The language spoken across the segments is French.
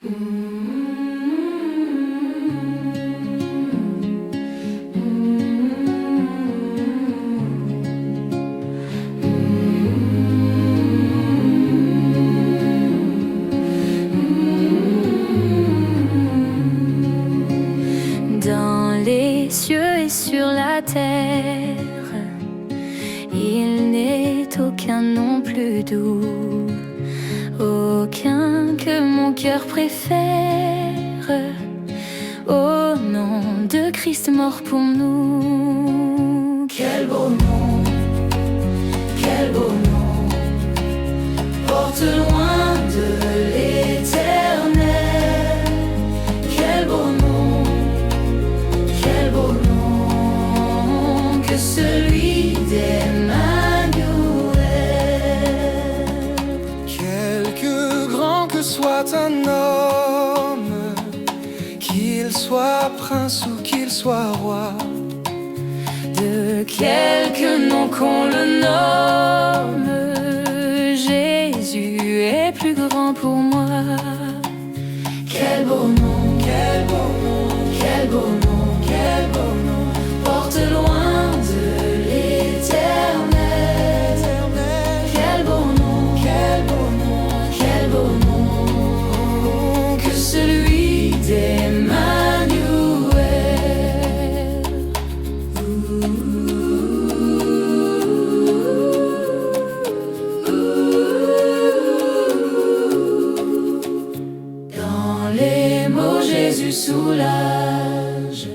Dans les cieux et sur la terre, il n'est aucun nom plus doux, aucun que mon cœur préfère, au nom de Christ mort pour nous. Quel beau nom, quel beau nom, porte loin de l'éternel. Quel beau nom, quel beau nom, que celui d'Emmanuel. Quelque grand que soit un homme, qu'il soit prince ou qu'il soit roi, de quelque nom qu'on le nomme, Jésus est plus grand pour moi. Quel beau nom, quel beau nom, quel beau nom, quel beau nom, porte loin de l'éternel. Quel beau nom, quel beau nom, quel beau nom, que celui d'Emmanuel. Dans les mots Jésus soulage,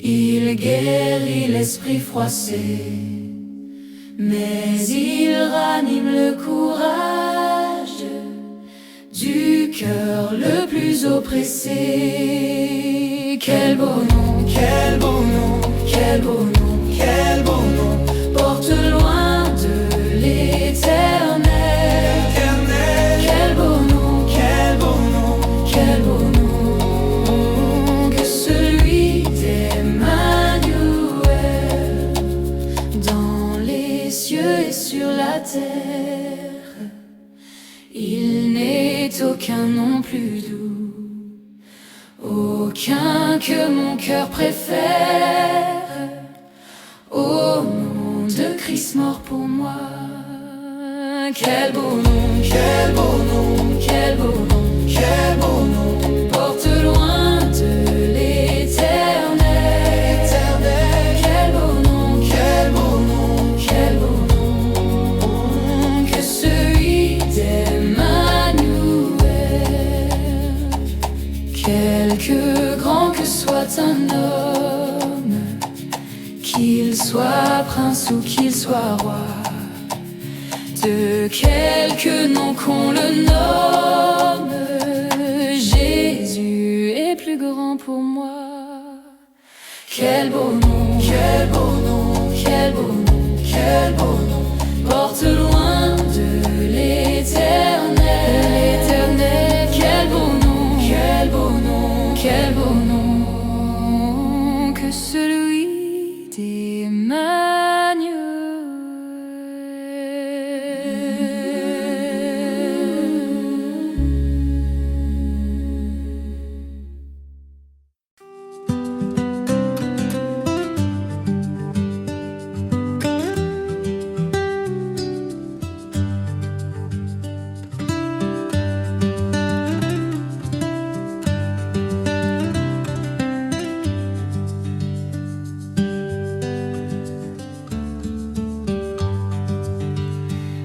il guérit l'esprit froissé, mais il ranime le courage du cœur le plus oppressé. Quel beau nom, quel beau nom, quel beau nom, quel beau nom, porte loin de l'éternel. Quel beau nom, quel beau nom, quel beau nom, que celui d'Emmanuel. Dans les cieux et sur la terre, il n'est aucun nom plus doux, aucun que mon cœur préfère, au nom de Christ mort pour moi. Quel beau nom, quel beau nom, quel beau nom, quel beau nom, porte loin de l'éternel. Quel beau nom, quel beau nom, quel beau nom, que celui d'Emmanuel. Quelque grand que soit un homme, qu'il soit prince ou qu'il soit roi, de quelque nom qu'on le nomme, Jésus est plus grand pour moi. Quel beau nom, quel beau nom, quel beau nom, quel beau nom, porte loin de l'éternel. Quel beau nom, quel beau nom, quel beau nom, que celui d'Emmanuel.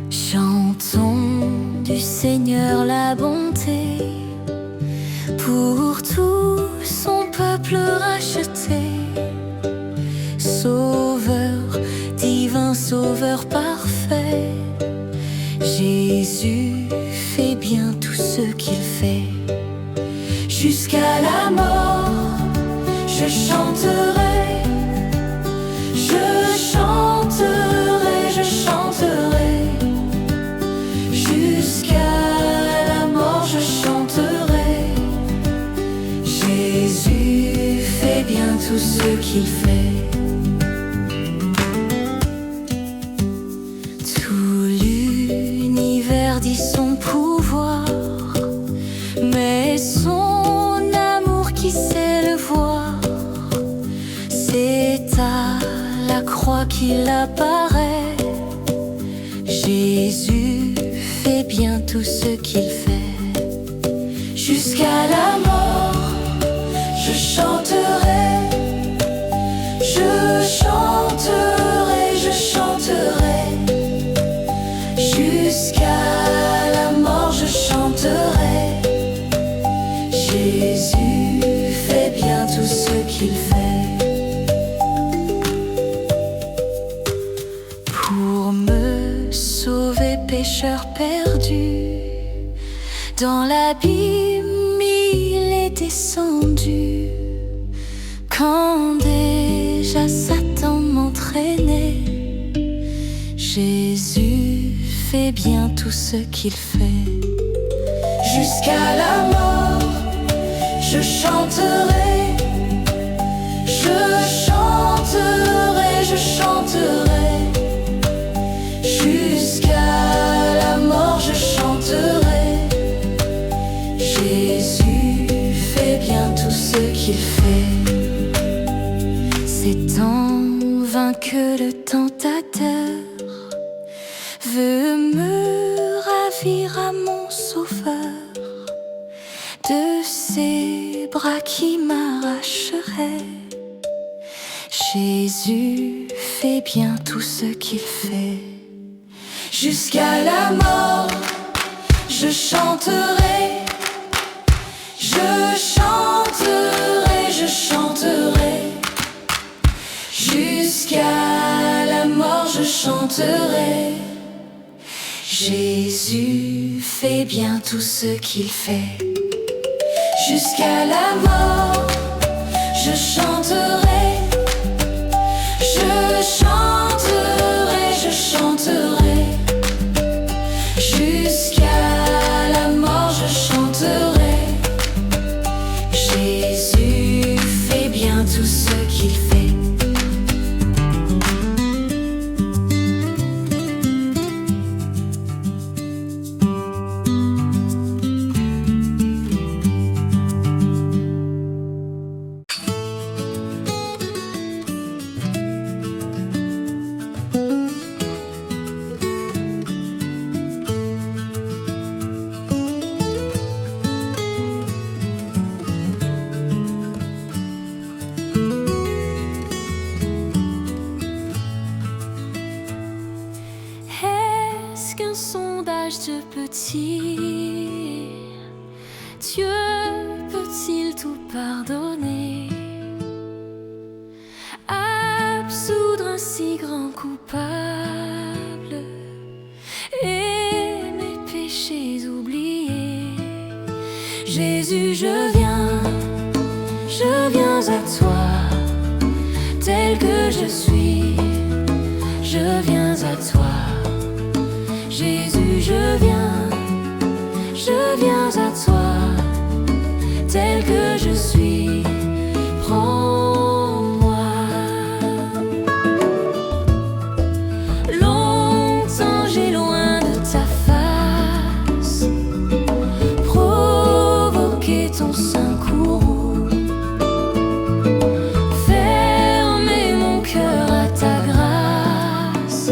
Chantons du Seigneur la bonté, pour tout son peuple racheté. Sauveur, divin sauveur parfait, Jésus fait bien tout ce qu'il fait. Jusqu'à la mort, je chanterai, je chanterai, je chanterai. Jusqu'à la mort, je chanterai. Jésus fait bien tout ce qu'il fait. Tout l'univers dit son pouvoir, mais son amour qui sait le voir. C'est à la croix qu'il apparaît. Jésus fait bien tout ce qu'il fait. Jusqu'à la mort, je chanterai, je chanterai, je chanterai. Jusqu'à la mort, je chanterai. Jésus fait bien tout ce qu'il fait. Pour me sauver, pécheur perdu, dans l'abîme il est descendu. Quand déjà Satan m'entraînait, Jésus fait bien tout ce qu'il fait. Jusqu'à la mort, je chanterai, je chanterai, je chanterai. Jusqu'à la mort, je chanterai. Jésus fait bien tout ce qu'il fait. C'est en vain que le tentateur veut me ravir à mon sauveur de ses bras qui m'arracheraient. Jésus fait bien tout ce qu'il fait. Jusqu'à la mort, je chanterai, je chanterai, je chanterai. Jusqu'à la mort, je chanterai. Jésus fait bien tout ce qu'il fait. Jusqu'à la mort, je chanterai, je chanterai, je chanterai. Jusqu'à la mort, je chanterai. Jésus fait bien tout ce qu'il fait. Est-ce qu'un sondage de petit Dieu peut-il tout pardonner, absoudre un si grand coupable et mes péchés oubliés? Jésus, je viens à toi, tel que je suis, je viens à toi. Jésus, je viens à toi, tel que je suis, prends-moi. Longtemps j'ai loin de ta face provoqué ton sein courroux, fermé mon cœur à ta grâce,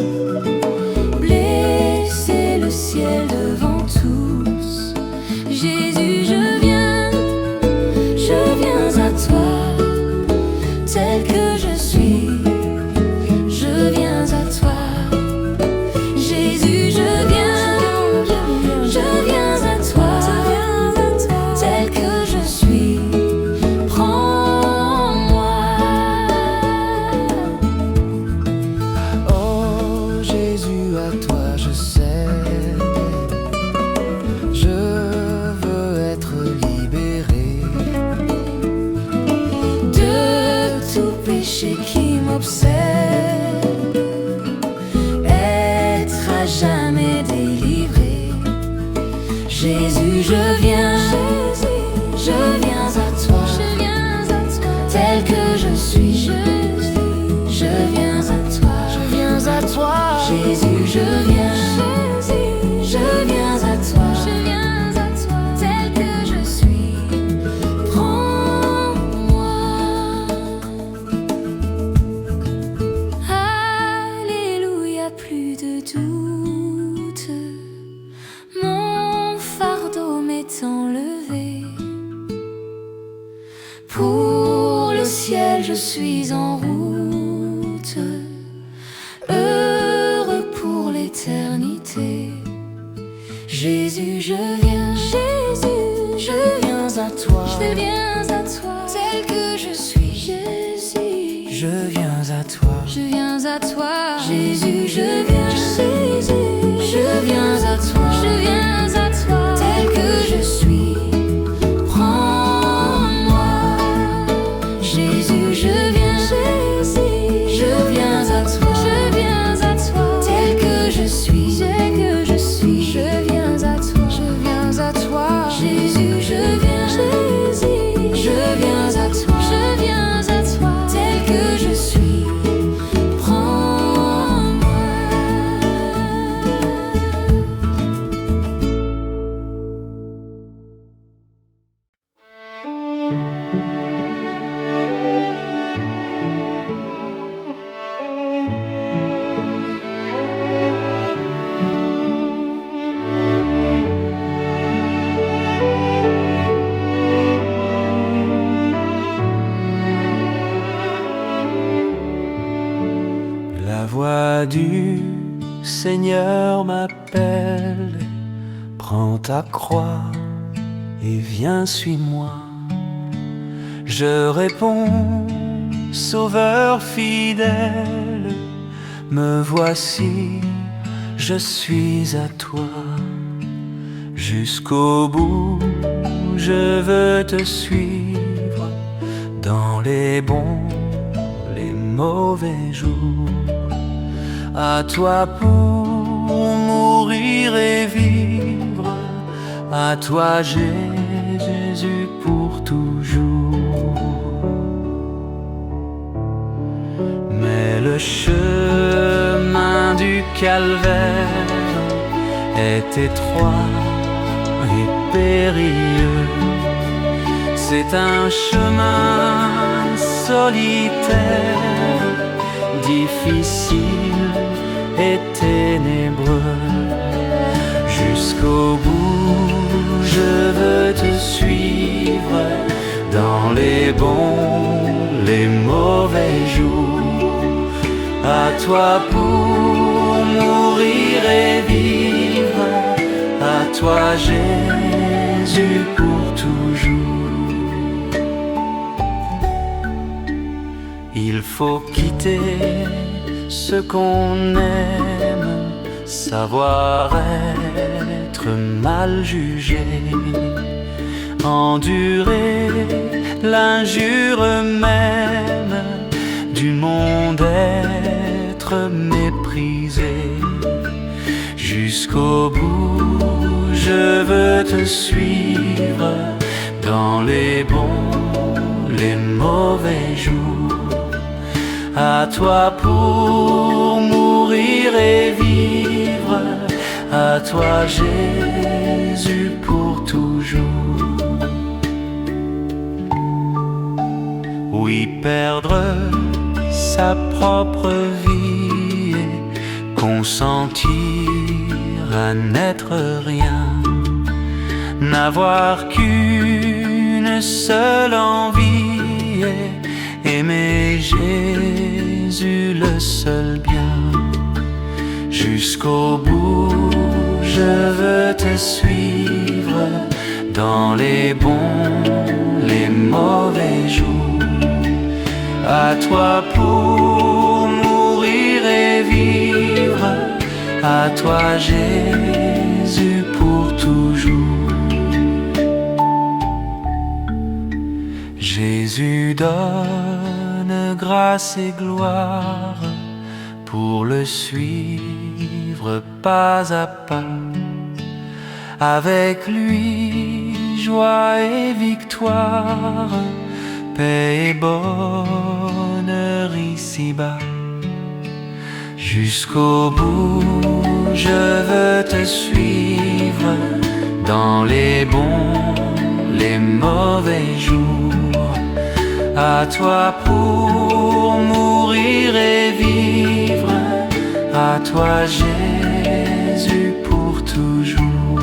blessé le ciel devant tous. Jésus, je viens à toi, tel que je suis, je viens à toi. Jésus, je viens à toi, tel que je suis. je suis en route, heureux pour l'éternité. Jésus, je viens, Jésus, je viens à toi, je viens à toi, tel que je suis. Jésus, je viens à toi, je viens à toi. Jésus, je viens, Jésus, je viens à toi, je viens à toi, tel que je suis. Prends-moi, Jésus, je viens, Jésus, je viens à toi, je viens à toi, tel que je suis, tel que je suis. Je viens à toi, je viens à toi, Jésus, je viens, Jésus, je viens à toi, je viens à toi, tel que je suis. Prends-moi. La voix du Seigneur m'appelle, prends ta croix et viens, suis-moi. Je réponds, Sauveur fidèle, me voici, je suis à toi. Jusqu'au bout, je veux te suivre, dans les bons, les mauvais jours. À toi pour mourir et vivre, à toi Jésus pour toujours. Mais le chemin du calvaire est étroit et périlleux. C'est un chemin solitaire, difficile et ténébreux. Jusqu'au bout, je veux te suivre, dans les bons, les mauvais jours. À toi pour mourir et vivre, à toi Jésus pour toujours. Il faut quitter ce qu'on aime, savoir être mal jugé, endurer l'injure même du monde, être méprisé. Jusqu'au bout, je veux te suivre, dans les bons, les mauvais jours. À toi pour mourir et vivre, à toi Jésus pour toujours. Oui, perdre sa propre vie et consentir à n'être rien, n'avoir qu'une seule envie, aimer Jésus le seul bien. Jusqu'au bout, je veux te suivre, dans les bons, les mauvais jours. À toi pour mourir et vivre, à toi Jésus pour toujours. Jésus donne grâce et gloire, pour le suivre pas à pas. Avec lui, joie et victoire, paix et bonheur ici-bas. Jusqu'au bout, je veux te suivre, dans les bons, les mauvais jours. À toi pour mourir et vivre, à toi Jésus pour toujours.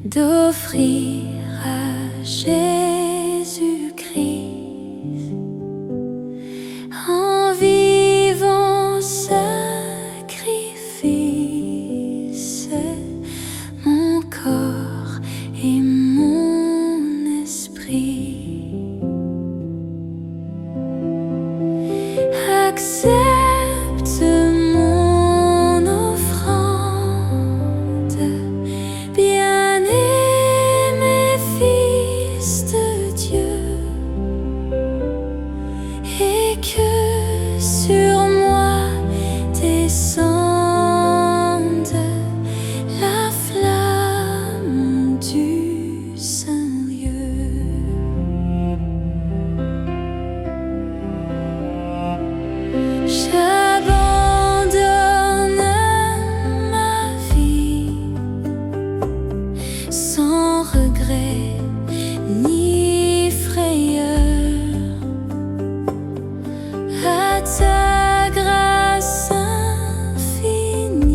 d'offrir à Jésus-Christ en vivant sacrifice mon corps et mon esprit. Accepte mon offrande, bien-aimé Fils de Dieu, et que sur moi descende la flamme du Saint-Lieu. J'abandonne ma vie sans regret ni frayeur à ta grâce infinie,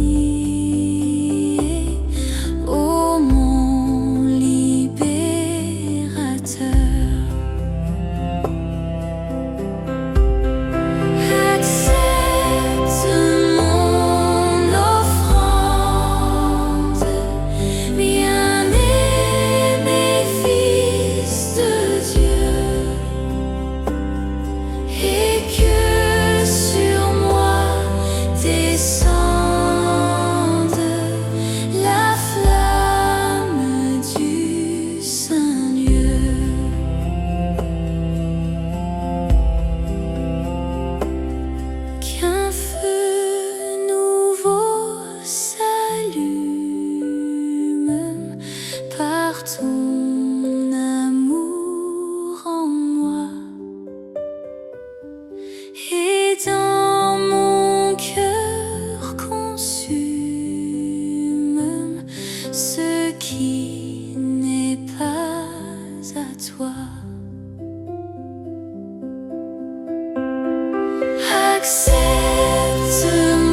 ô mon libérateur. Accepte mon offrande, bien-aimé Fils de Dieu, et que sur moi descende la flamme du Saint-Lieu. Qu'un feu nouveau s'allume par ton amour en moi, et dans mon cœur consume ce qui n'est pas à toi. Accepte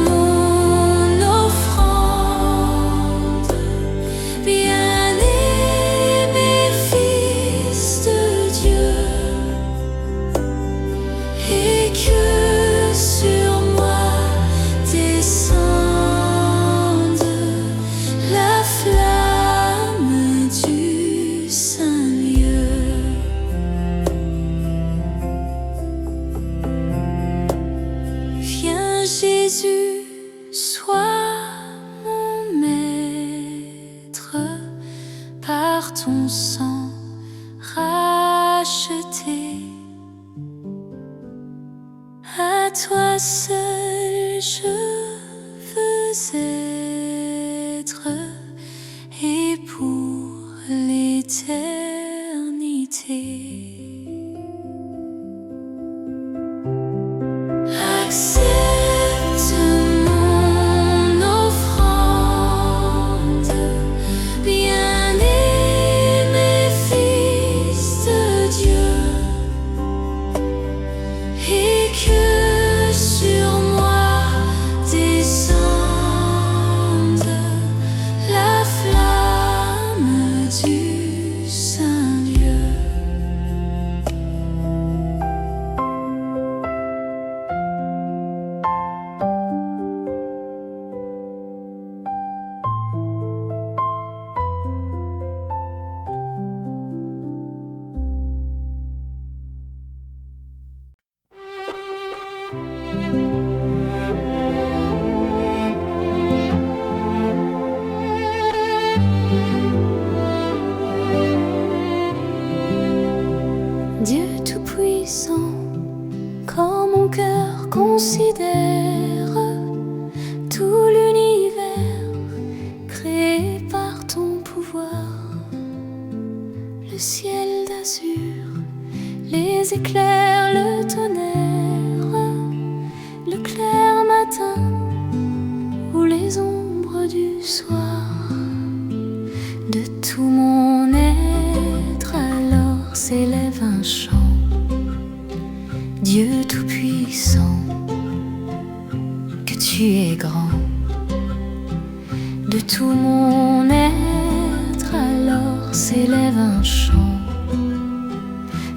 mon offrande, bien-aimé Fils de Dieu, et que sur moi descende la flamme du Saint-Lieu. Viens Jésus, sois mon maître, par ton sang racheté. À toi seul je veux être, et pour l'éternité. Accepte mon offrande, bien-aimé Fils de Dieu, et que sur moi descende la flamme du Saint-Lieu. Dieu Tout-Puissant, quand mon cœur considère tout l'univers créé par ton pouvoir, le ciel d'azur, les éclairs, le tonnerre, le clair matin ou les ombres du soir, de tout mon être alors s'élève un chant. Dieu Tout-Puissant, que tu es grand, de tout mon être alors un chant.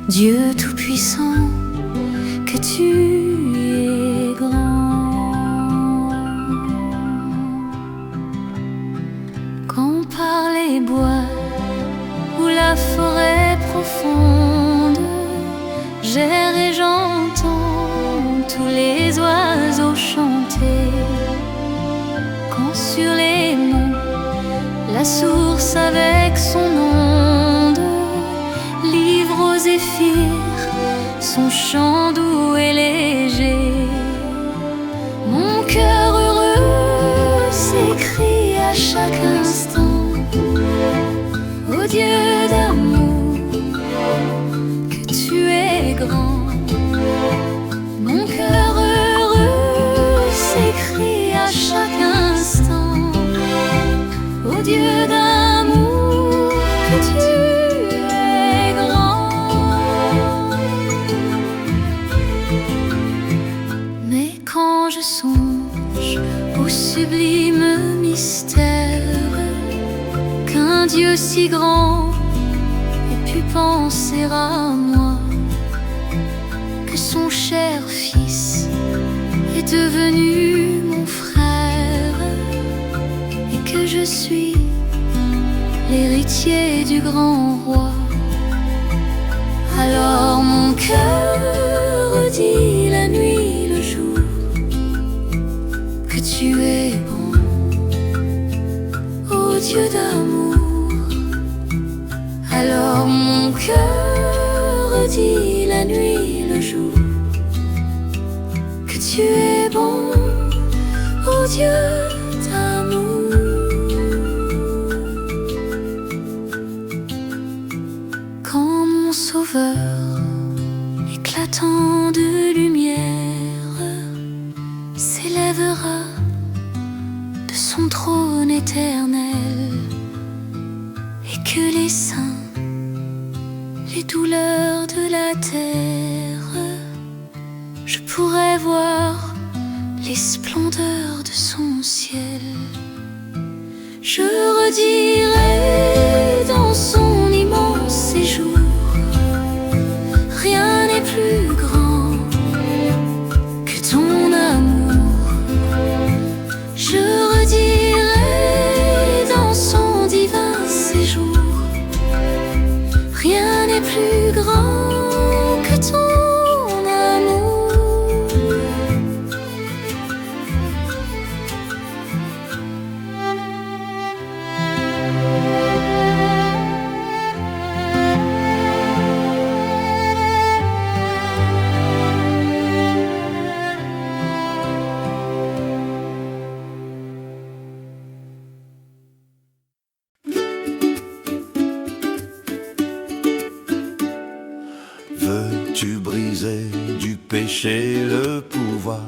Dieu Tout-Puissant, que tu es grand. Quand par les bois ou la forêt profonde, j'erre et j'entends tous les oiseaux chanter. Quand sur les monts, la source avec son onde livre aux zéphyrs son chant doux et léger. Mon cœur heureux s'écrie à chaque instant: ô Dieu d'amour, que tu es grand. Mon cœur heureux s'écrie à chaque instant: ô Dieu d'amour, que tu es grand. Mais quand je songe au sublime mystère qu'un Dieu si grand ait pu penser à moi, que son cher Fils est devenu mon frère, et que je suis l'héritier du grand roi, alors mon cœur dit la nuit, le jour, que tu es bon, ô Dieu d'amour. Alors mon cœur dit la nuit, le jour, que tu es bon, ô Dieu d'amour. Quand mon Sauveur, éclatant de lumière, s'élèvera de son trône éternel, et que les saints, les douleurs de la terre, je pourrai voir les splendeurs de son ciel. Je redirai dans son immense séjour: rien n'est plus grand que ton amour. Je redirai dans son divin séjour: rien n'est plus grand que ton amour. Veux-tu briser du péché le pouvoir?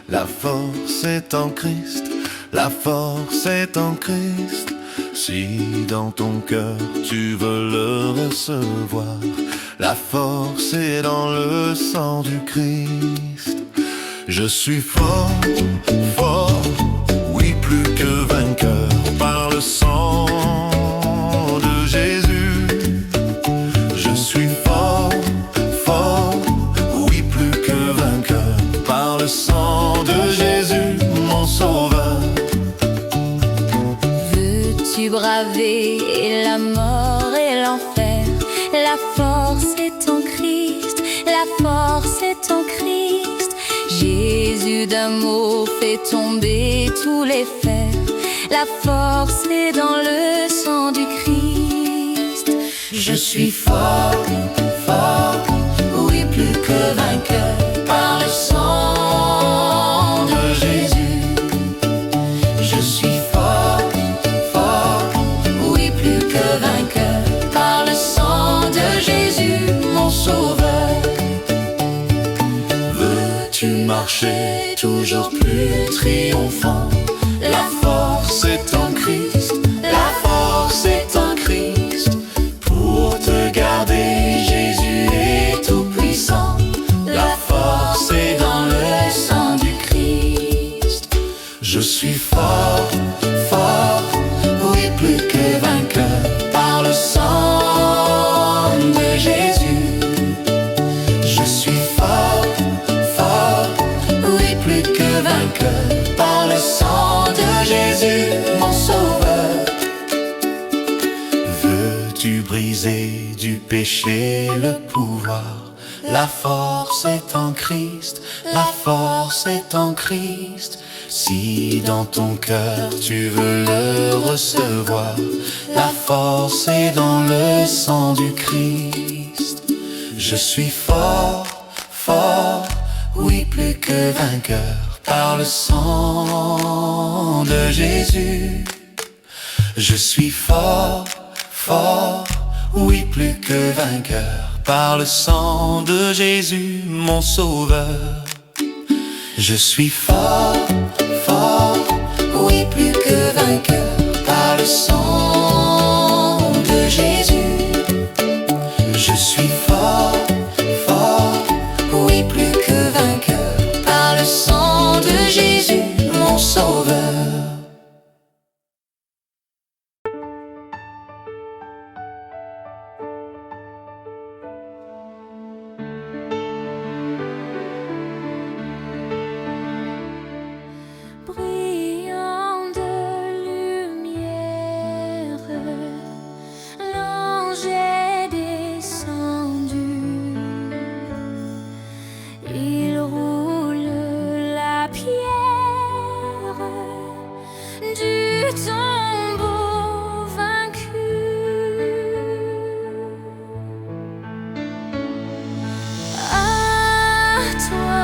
La force est en Christ, la force est en Christ. Si dans ton cœur tu veux le recevoir, la force est dans le sang du Christ. Je suis fort, fort, oui plus que vainqueur par le sang de Jésus. Je suis fort, fort, oui plus que vainqueur par le sang de Jésus, mon sauveur. Veux-tu braver la mort et l'enfer? La force est en Christ, la force est en Christ. Jésus d'amour fait tomber tous les fers. La force est dans le sang du Christ. Je suis fort, fort, oui plus que vainqueur par le sang de Jésus. Je suis fort, fort, oui plus que vainqueur par le sang de Jésus, mon sauveur. Veux-tu marcher toujours plus triomphant? La force est en Christ, la force est en Christ. Pour te garder, Jésus est tout puissant. La force est dans le sang du Christ. Je suis fort, fort, oui plus que vainqueur par le sang tu brisé du péché le pouvoir. La force est en Christ, la force est en Christ. Si dans ton cœur tu veux le recevoir, la force est dans le sang du Christ. Je suis fort, fort, oui plus que vainqueur, par le sang de Jésus. Je suis fort, fort, oui plus que vainqueur, par le sang de Jésus, mon sauveur. Je suis fort, fort, oui plus que vainqueur, par le sang de Jésus. Je suis fort, fort, oui plus que vainqueur, par le sang de Jésus, mon sauveur. Brillant de lumière, l'ange est descendu. Il roule la pierre du tombeau vaincu. À toi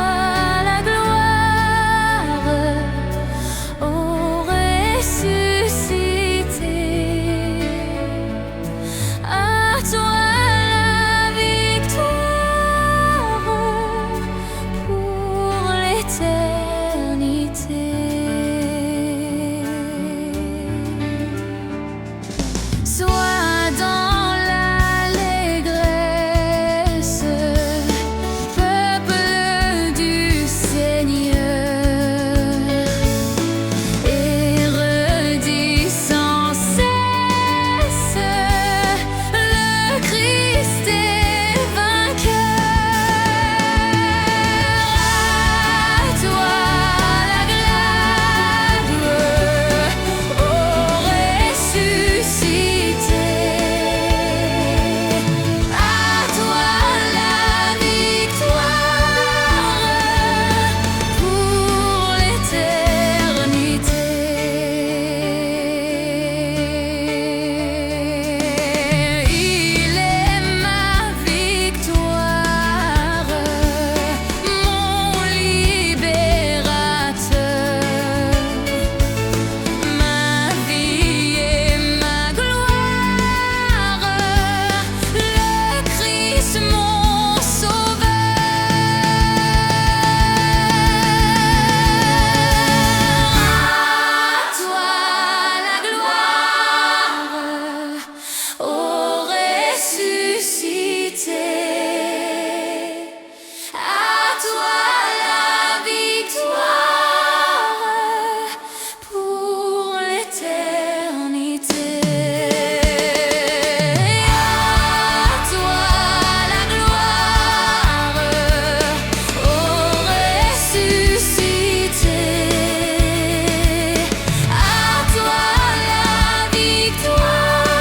la gloire, ô ressuscité. À toi la victoire pour l'éternité. Sois dans l'allégresse, peuple du Seigneur, et redis sans cesse, le Christ est vainqueur. À toi la gloire, ô ressuscité. À toi la victoire pour l'éternité. Il est ma victoire, mon libérateur, ma vie et ma gloire, le Christ mon sauveur. À toi la gloire, ô ressuscité. À toi la victoire pour l'éternité. À toi la gloire, ô ressuscité. À toi la victoire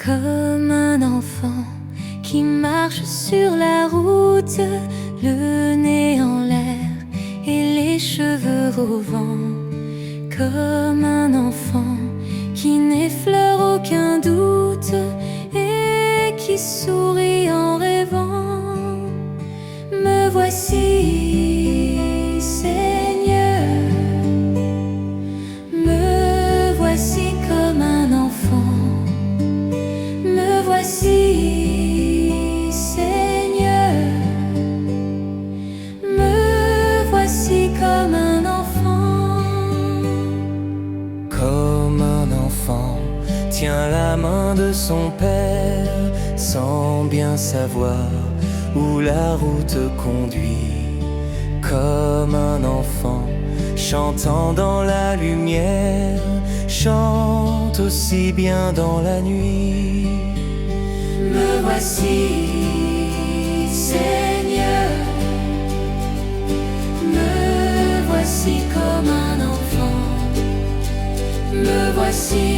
comme un enfant qui marche sur la route, le nez en l'air et les cheveux au vent. Comme un enfant qui n'effleure aucun doute et qui sourit en rêvant. Me voici, Seigneur, me voici comme un enfant. Me voici, Seigneur, me voici main de son père, sans bien savoir où la route conduit. Comme un enfant chantant dans la lumière, chante aussi bien dans la nuit. Me voici, Seigneur, me voici comme un enfant. Me voici,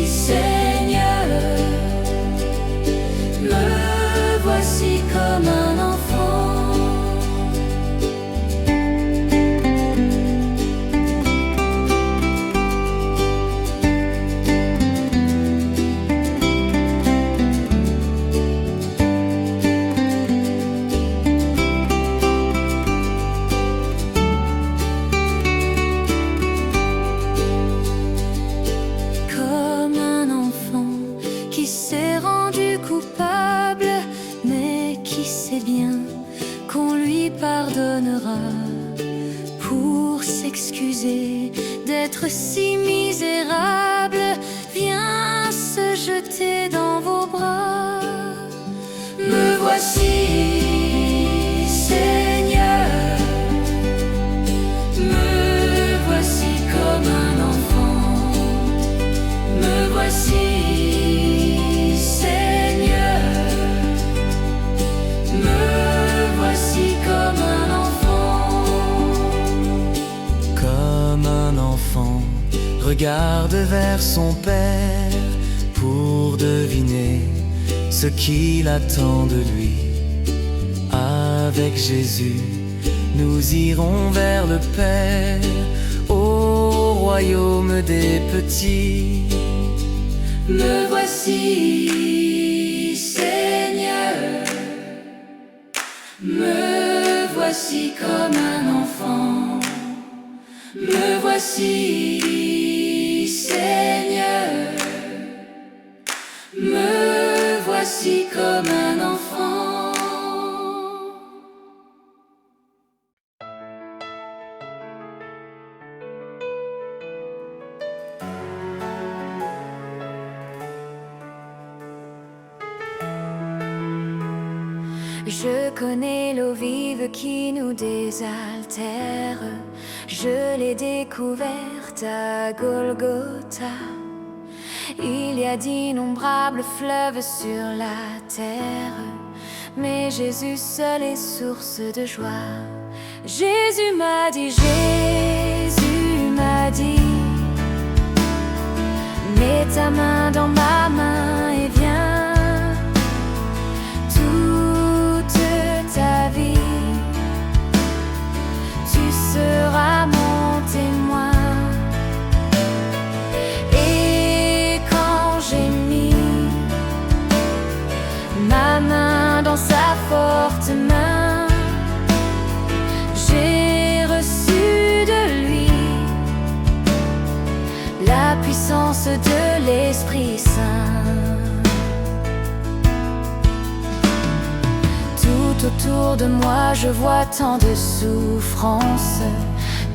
Seigneur, me voici comme un enfant. Pardonnera pour s'excuser d'être si misérable, viens se jeter dans vos bras. Me voici, Seigneur, me voici comme un enfant. Me voici, regarde vers son père pour deviner ce qu'il attend de lui. Avec Jésus, nous irons vers le Père, au royaume des petits. Me voici, Seigneur, me voici comme un enfant. Me voici, Seigneur, me voici comme un enfant. Je connais l'eau vive qui nous désaltère. Je l'ai découverte à Golgotha. Il y a d'innombrables fleuves sur la terre, mais Jésus seul est source de joie. Jésus m'a dit, mets ta main dans ma main et viens. Toute ta vie, tu seras mon témoin. Et quand j'ai mis ma main dans sa forte main, j'ai reçu de lui la puissance de l'Esprit Saint. Tout autour de moi je vois tant de souffrances,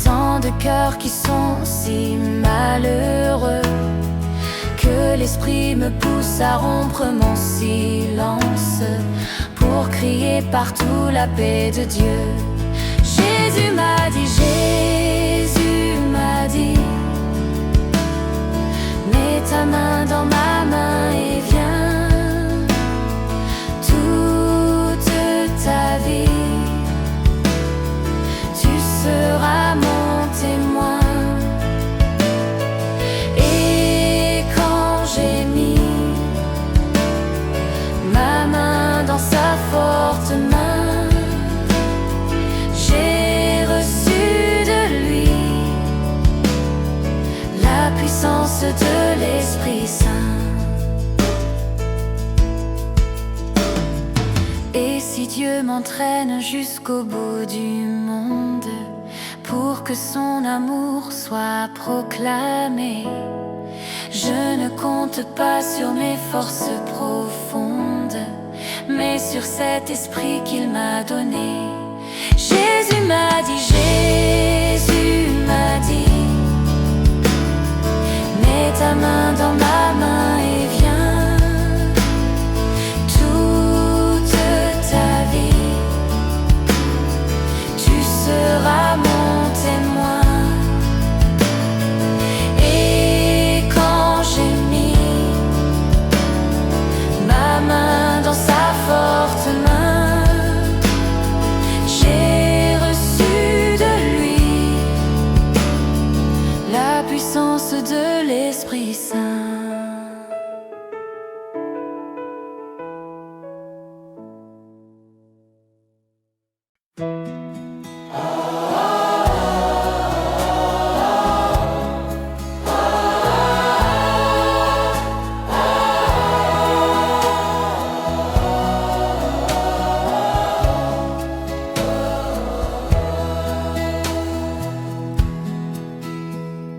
tant de cœurs qui sont si malheureux, que l'Esprit me pousse à rompre mon silence, pour crier partout la paix de Dieu. Jésus m'a dit, mets ta main dans ma main et viens. Toute ta vie, tu seras mon témoin. Et quand j'ai mis ma main dans sa forte main, j'ai reçu de lui la puissance de l'Esprit Saint. Et si Dieu m'entraîne jusqu'au bout du monde, pour que son amour soit proclamé, je ne compte pas sur mes forces profondes, mais sur cet esprit qu'il m'a donné. Jésus m'a dit, mets ta main dans ma main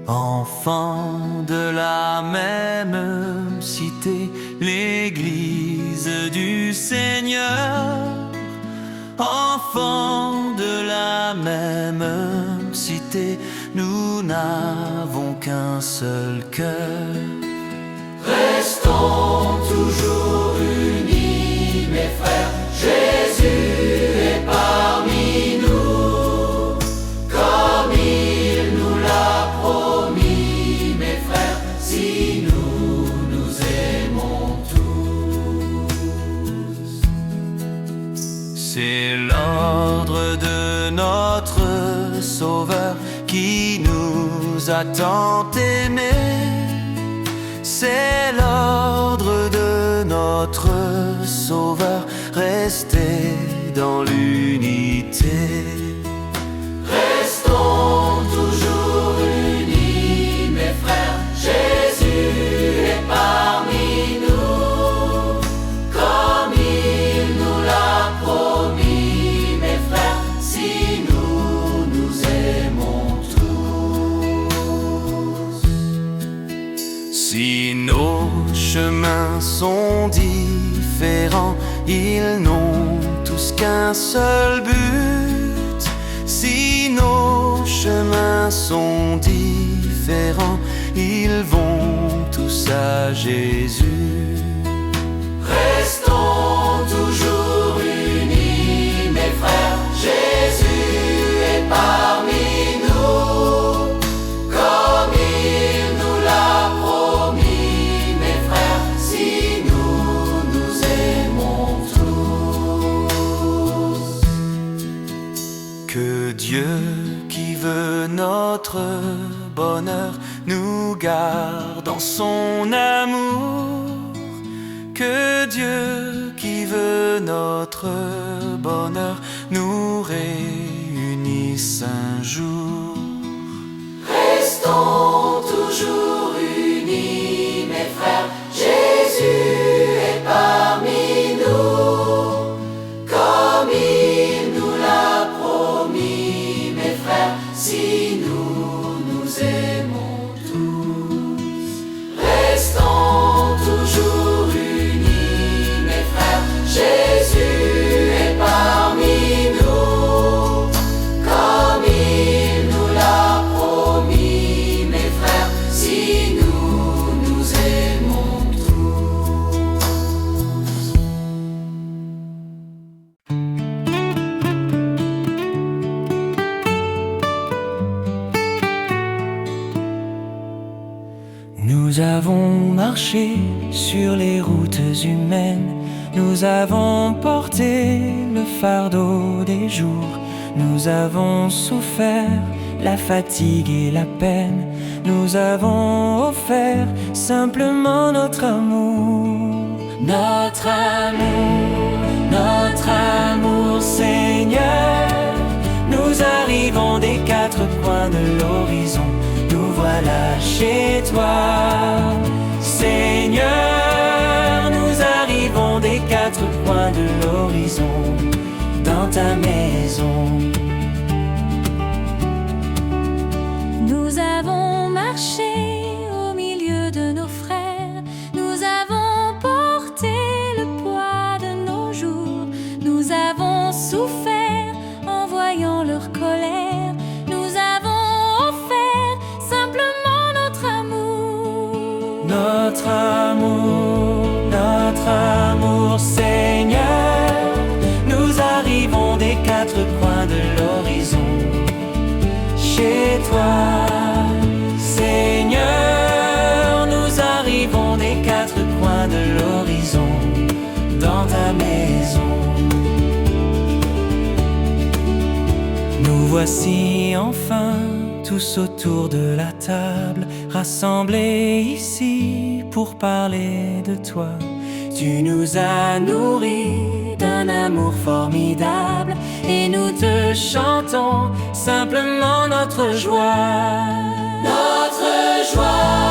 Enfants de la même cité, l'église du Seigneur. Enfants de la même cité, nous n'avons qu'un seul cœur. Restons toujours unis, mes frères. Jésus est parmi nous, comme il nous l'a promis, mes frères. Si nous nous aimons tous, c'est l'ordre de notre Sauveur qui nous a tant aimés. C'est l'ordre de notre Sauveur, rester dans l'unité. restons toujours unis, mes frères. Jésus est parmi nous, comme il nous l'a promis, mes frères. Si nous nous aimons tous, Si nos chemins sont différents, ils n'ont tous qu'un seul but. Si nos chemins sont différents, ils vont tous à Jésus. restons toujours unis, mes frères. Jésus est parmi nous, comme il nous l'a promis, mes frères. Si nous nous aimons tous, Que Dieu qui veut notre bonheur nous garde dans son amour. Que Dieu qui veut notre bonheur nous réunisse un jour. restons toujours unis, mes frères. Jésus est parmi nous, comme il nous l'a promis, mes frères. Si nous nous aimons tous, restons toujours unis, mes frères. Jésus est parmi nous, comme il nous l'a promis, mes frères. Si nous nous aimons tous. Nous avons marché sur les routes humaines, nous avons porté le fardeau des jours, nous avons souffert la fatigue et la peine, nous avons offert simplement notre amour. Notre amour, Seigneur, nous arrivons des quatre coins de l'horizon. Nous voilà chez toi, Seigneur, nous arrivons des quatre coins de l'horizon, dans ta maison. Nous avons marché au milieu de nos frères, nous avons porté le poids de nos jours, nous avons souffert en voyant leur colère, nous avons offert simplement notre amour. Notre amour, Seigneur, nous arrivons des quatre coins de l'horizon, chez toi, Seigneur, nous arrivons des quatre coins de l'horizon, dans ta maison. Nous voici enfin tous autour de la table, rassemblés ici pour parler de toi. Tu nous as nourris d'un amour formidable et nous te chantons simplement notre joie. Notre joie,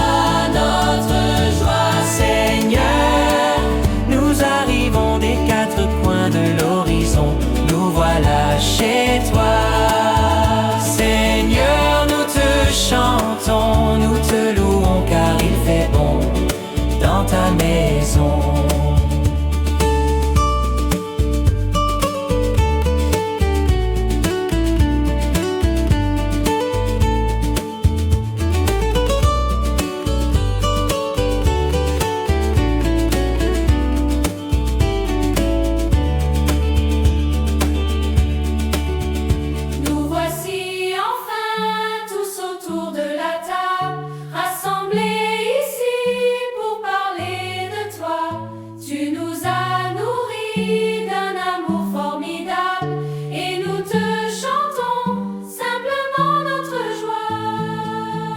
Seigneur. Nous arrivons des quatre coins de l'horizon, nous voilà chez toi. Seigneur, nous te chantons, nous te louons car il fait bon dans ta maison.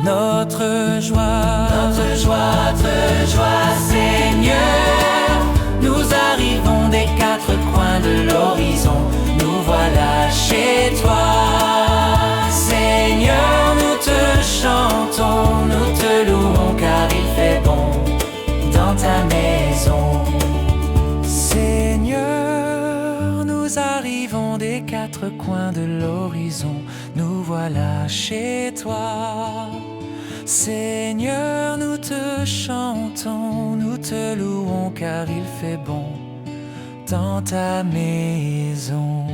Notre joie, Seigneur. Nous arrivons des quatre coins de l'horizon, nous voilà chez toi. Seigneur, nous te chantons, nous te louons car il fait bon dans ta maison. Seigneur, nous arrivons des quatre coins de l'horizon, nous voilà chez toi. Seigneur, nous te chantons, nous te louons car il fait bon dans ta maison.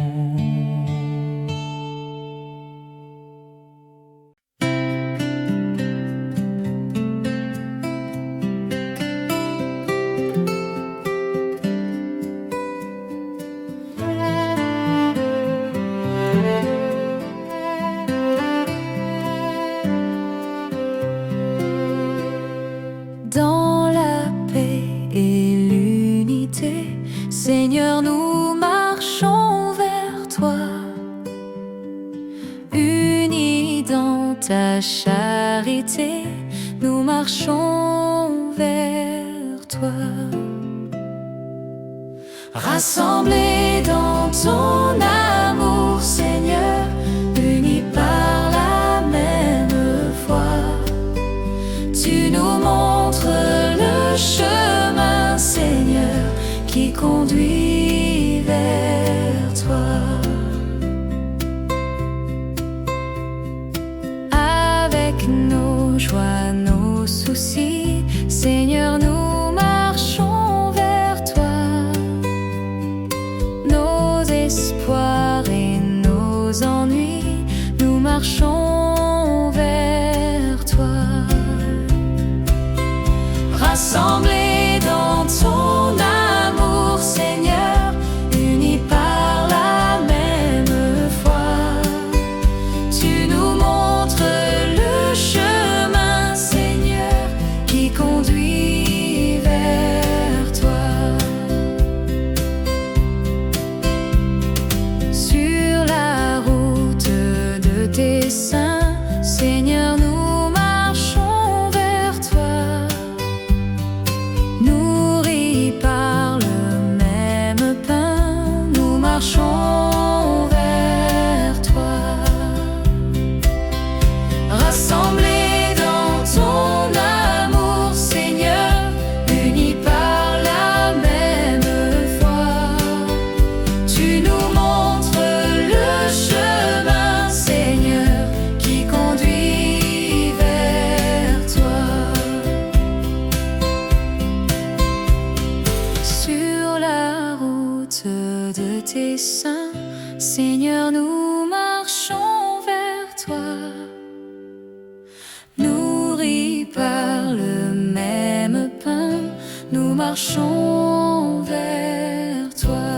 Dans la paix et l'unité, Seigneur, nous marchons vers toi. Unis dans ta charité, nous marchons vers toi. Rassemblés dans ton amour, Seigneur, unis par la même foi. Tu nous montres le chemin, Seigneur, qui conduit vers toi. Avec nos joies, nos soucis, Seigneur, nous marchons vers toi. Nos espoirs et nos ennuis, nous marchons vers toi. Rassemblés dans ton amour, Seigneur, unis par la même foi. Tu nous montres le chemin, Seigneur, qui conduit vers toi. Sur la route de tes saints, Seigneur, nous marchons vers toi. Nourris par le même pain, nous marchons vers toi. Rassemblés dans ton amour, Seigneur, unis par la même foi. Tu nous montres le chemin, Seigneur, qui conduit vers toi. Sur la route de tes saints, Seigneur, nous marchons vers toi. Nourris par le même pain, nous marchons vers toi.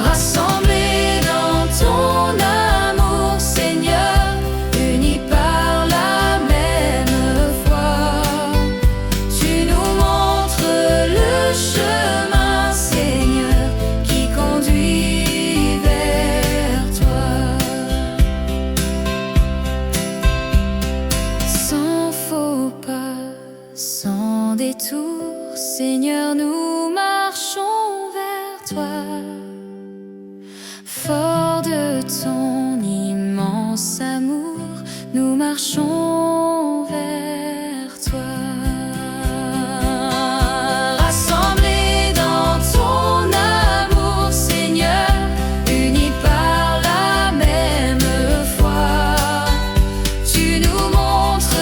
Rassemblés dans ton amour, Seigneur, unis par la même foi. Tu nous montres le chemin, Seigneur, qui conduit vers toi. Sans faux pas, sans détour, ton immense amour, nous marchons vers toi. Rassemblés dans ton amour, Seigneur, unis par la même foi, tu nous montres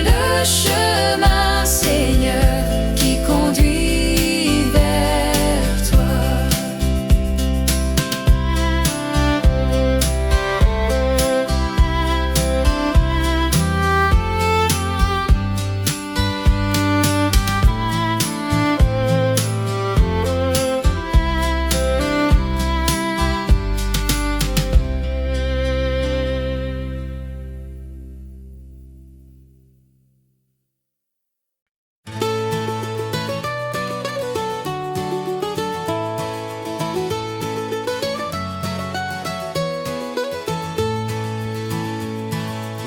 le chemin, Seigneur, qui conduit vers toi.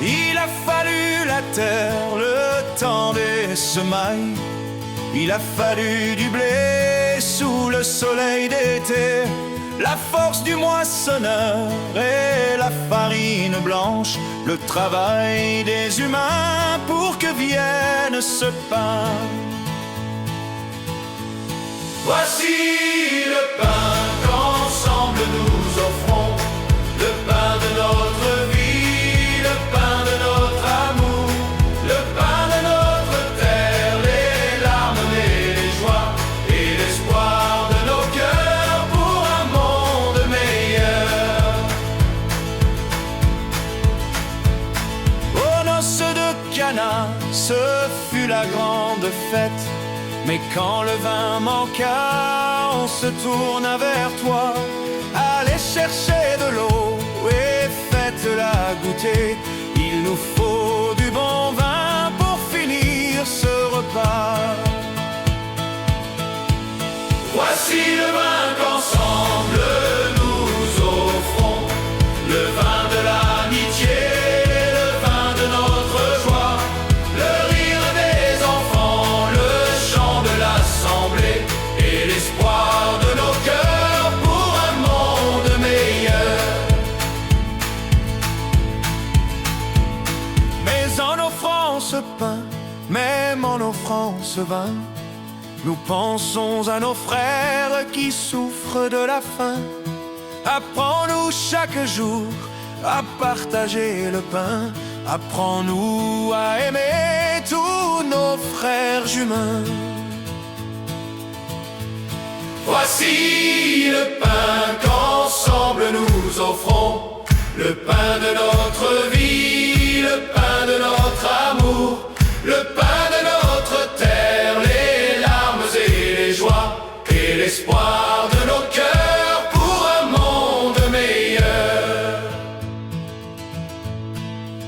Il a fallu la terre, le temps des semailles. Il a fallu du blé sous le soleil d'été, la force du moissonneur et la farine blanche, le travail des humains pour que vienne ce pain. Voici le pain qu'ensemble nous offrons, le pain de notre vie, le pain de notre amour, le pain de notre terre, les larmes et les joies et l'espoir de nos cœurs pour un monde meilleur. Aux noces de Cana, ce fut la grande fête. Mais quand le vin manqua, on se tourna vers toi. Allez chercher de l'eau et faites-la goûter. Il nous faut du bon vin pour finir ce repas. Voici le vin qu'ensemble nous offrons, le vin de l'amitié, le vin de notre joie, le rire des enfants, le chant de l'assemblée et l'espoir de nos cœurs pour un monde meilleur. Mais en offrant ce pain, même en offrant ce vin, nous pensons à nos frères qui souffrent de la faim. Apprends-nous chaque jour à partager le pain. Apprends-nous à aimer tous nos frères humains. Voici le pain qu'ensemble nous offrons, le pain de notre vie, le pain de notre amour, le pain de notre terre, les larmes et les joies et l'espoir de nos cœurs pour un monde meilleur.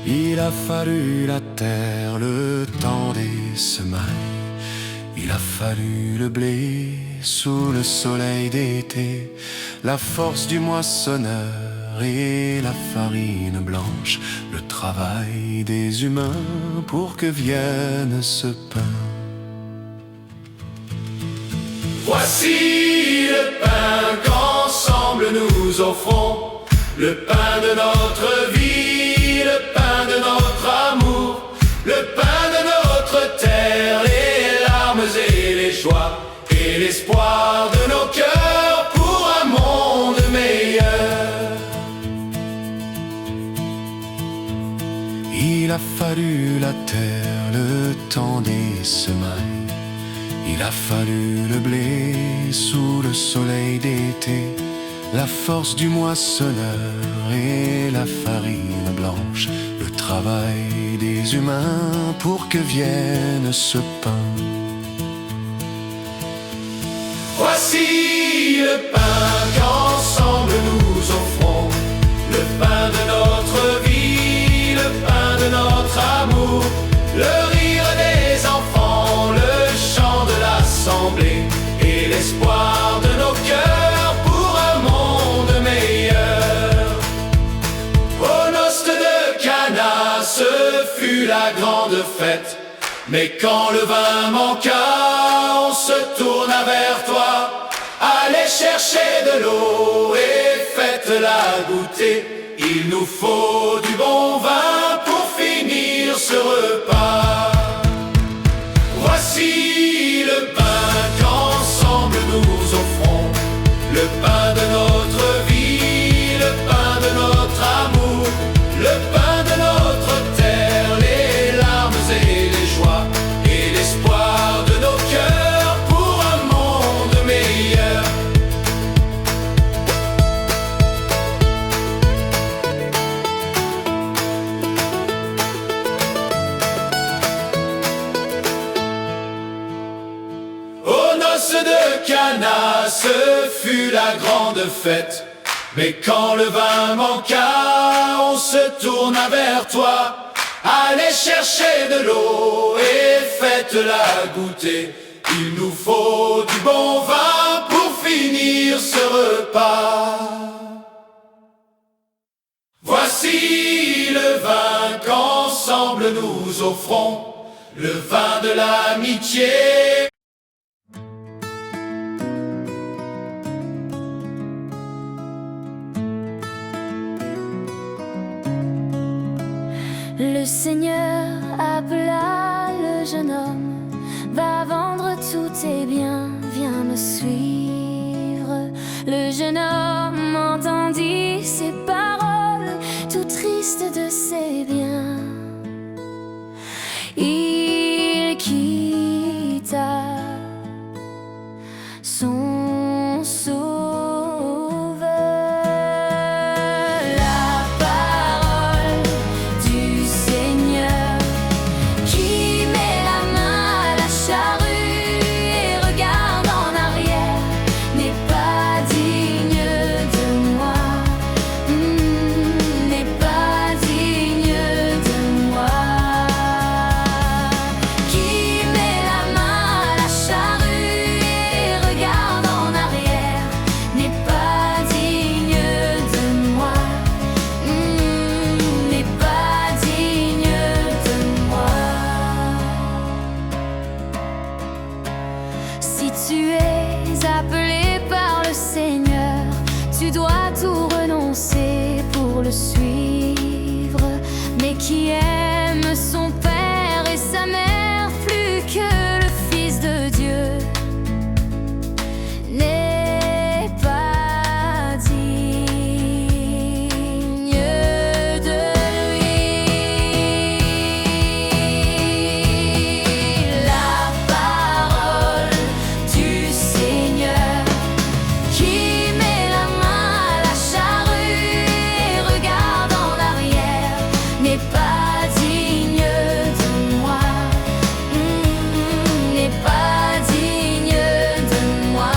Il a fallu la terre, le temps des semailles. Il a fallu le blé sous le soleil d'été, la force du moissonneur et la farine blanche, le travail des humains pour que vienne ce pain. Voici le pain qu'ensemble nous offrons, le pain de notre vie, le pain de notre amour, le pain de notre terre, les larmes et les joies et l'espoir de nos cœurs pour un monde meilleur. Il a fallu la terre, le temps des semailles. Il a fallu le blé sous le soleil d'été, la force du moissonneur et la farine blanche, le travail des humains pour que vienne ce pain. Voici le pain qu'ensemble nous offrons, le pain de notre vie, le pain de notre amour, le rire des enfants, le chant de l'assemblée et l'espoir de nos cœurs pour un monde meilleur. Aux noces de Cana, ce fut la grande fête. Mais quand le vin manqua, on se tourna vers toi. Allez chercher de l'eau et faites faites-la goûter. Il nous faut du bon vin pour finir ce repas. Voici le pain qu'ensemble nous offrons, le pain de notre vie, le pain de notre amour, le pain de notre terre, les larmes et les joies et l'espoir de nos cœurs pour un monde meilleur. Aux noces de Cana, ce fut la grande fête. Mais quand le vin manqua, on se tourna vers toi. Allez chercher de l'eau et faites-la goûter. Il nous faut du bon vin pour finir ce repas. Voici le vin qu'ensemble nous offrons, le vin de l'amitié. Le Seigneur appela le jeune homme, va vendre tous tes biens, viens me suivre. Le jeune homme entendit ces paroles, tout triste de ses biens. Il quitta son sauveur. La parole du Seigneur qui met la main à la charrue et regarde en arrière n'est pas digne de moi, n'est pas digne de moi. Qui met la main à la charrue et regarde en arrière n'est pas digne de moi, n'est pas digne de moi. Si tu es appelé par le Seigneur, tu dois tout renoncer pour le suivre. Mais qui aime son père et sa mère plus que le Fils de Dieu n'est pas digne de lui. La parole du Seigneur qui met la main à la charrue et regarde en arrière n'est pas digne de moi, n'est pas digne de moi.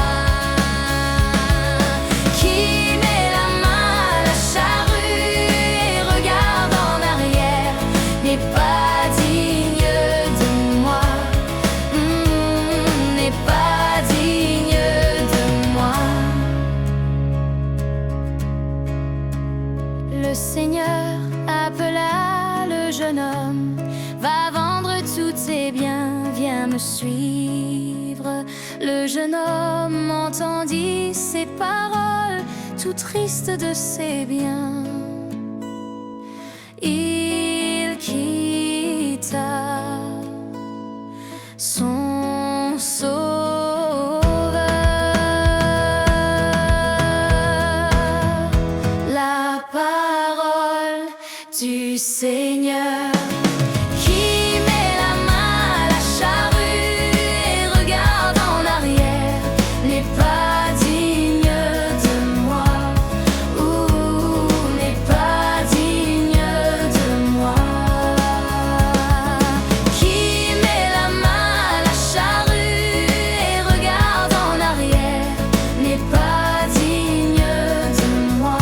Qui met la main à la charrue et regarde en arrière n'est pas digne de moi, n'est pas digne de moi. Le Seigneur appela le jeune homme, va vendre tous tes biens, viens me suivre. Le jeune homme entendit ces paroles, tout triste de ses biens. Il quitta son sauveur. La parole du Seigneur qui met la main à la charrue et regarde en arrière n'est pas digne de moi, n'est pas digne de moi. Qui met la main à la charrue et regarde en arrière n'est pas digne de moi,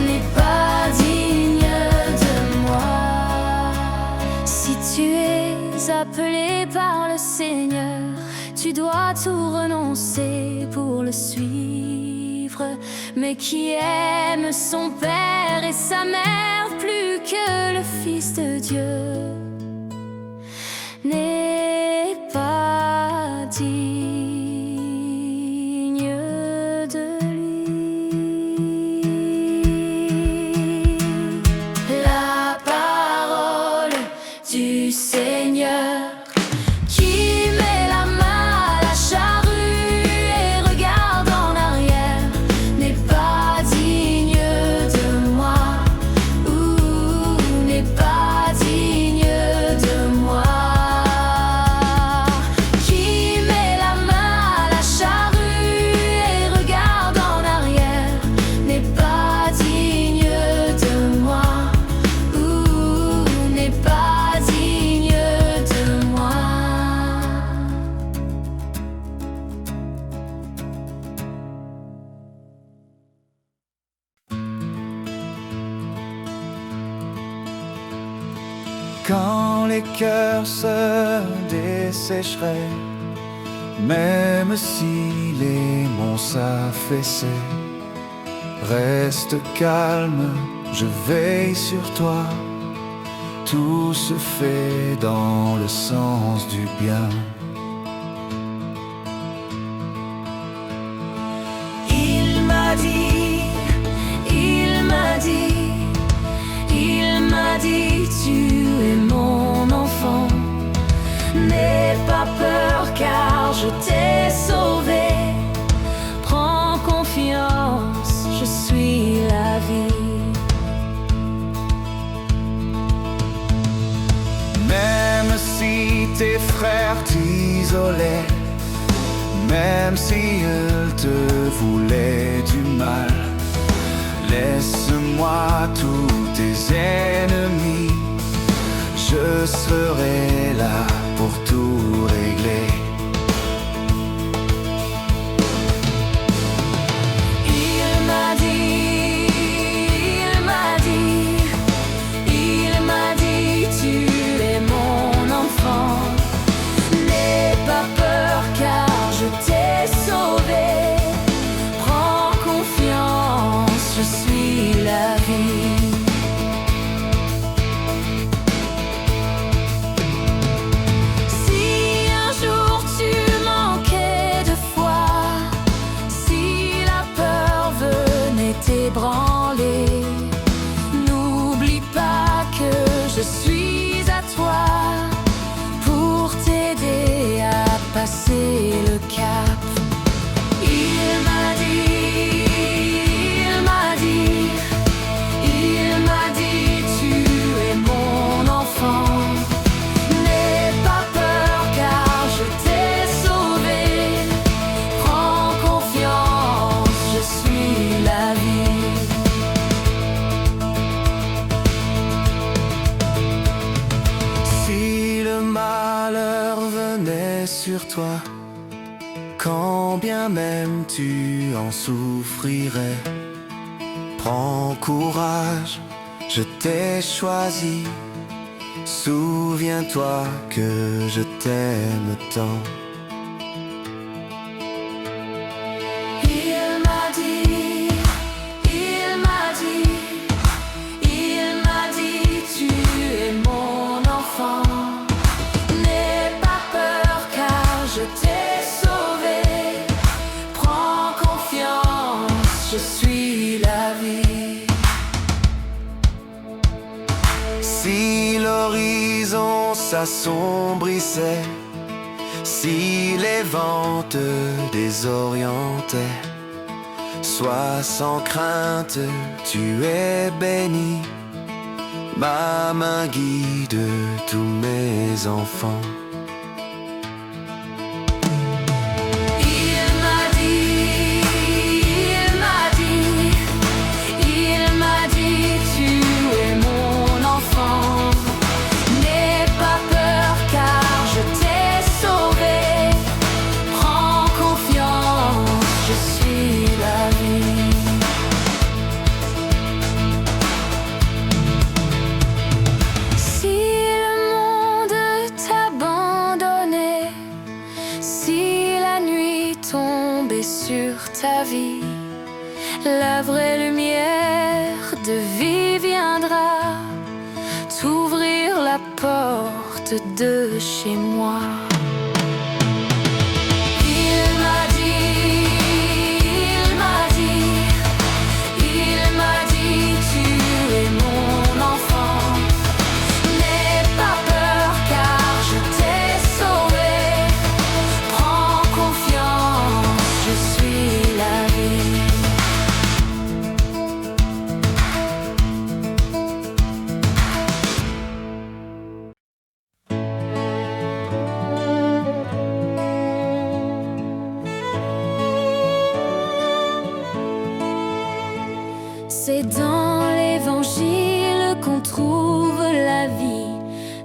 n'est pas digne de moi. Si tu es appelé par le Seigneur, tu dois tout renoncer pour le suivre. Mais qui aime son père et sa mère plus que le Fils de Dieu n'est pas digne de lui. quand les cœurs se dessécheraient, même si les monts s'affaissaient. Reste calme, je veille sur toi. Tout se fait dans le sens du bien. Il m'a dit, il m'a dit, il m'a dit, tu es mon enfant. N'aie pas peur car je t'ai sauvé. Prends confiance, je suis la vie. Même si tes frères t'isolaient, même s'ils te voulaient du mal, laisse-moi tous tes ennemis. Je serai là pour tout régler. Il m'a dit, il m'a dit, il m'a dit, tu es mon enfant. N'aie pas peur car je t'ai sauvé. Prends confiance, je suis la vie. Si un jour tu manquais de foi, si la peur venait t'ébranler, n'oublie pas que je suis à toi pour t'aider à passer le cap. Il m'a dit, il m'a dit, il m'a dit, tu es mon enfant. N'aie pas peur car je t'ai sauvé. Prends confiance, je suis la vie. Si le malheur venait sur toi, quand bien même tu en souffrirais, prends courage, je t'ai choisi. Souviens-toi que je t'aime tant. Il m'a dit, il m'a dit, il m'a dit, tu es mon enfant. N'aie pas peur car je t'ai sauvé. Prends confiance, je suis la vie. Si l'horizon s'assombrissait, si les vents te désorientaient, sois sans crainte, tu es béni. Ma main guide tous mes enfants. Il m'a dit, il m'a dit, il m'a dit, tu es mon enfant. N'aie pas peur car je t'ai sauvé. Prends confiance, je suis la vie. Si le monde t'abandonnait, si la nuit tombait sur ta vie, la vraie lumière de vie viendra t'ouvrir la porte de chez moi. Il m'a dit, il m'a dit, il m'a dit, tu es mon enfant. N'aie pas peur car je t'ai sauvé. Prends confiance, je suis la vie. C'est dans l'évangile qu'on trouve la vie,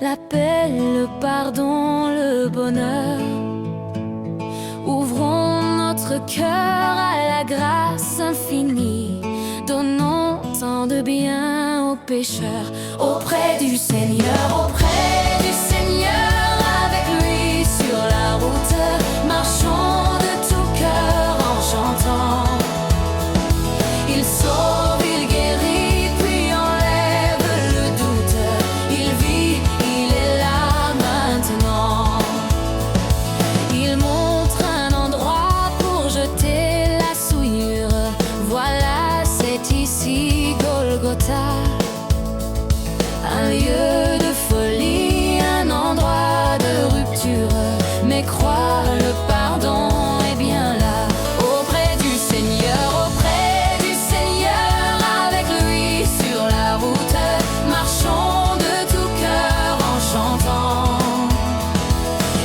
la paix, le pardon, le bonheur. Ouvrons notre cœur à la grâce infinie, donnons tant de bien aux pécheurs, auprès du Seigneur, auprès du Seigneur, avec lui sur la route, marchons de tout cœur en chantant. Il sauve, il guérit, puis enlève le doute. Il vit, il est là maintenant. Il montre un endroit pour jeter la souillure. Voilà, c'est ici Golgotha, un lieu de folie, un endroit de rupture. Mais crois, le pardon est bien là, auprès du Seigneur, auprès du Seigneur, avec lui sur la route, marchons de tout cœur en chantant.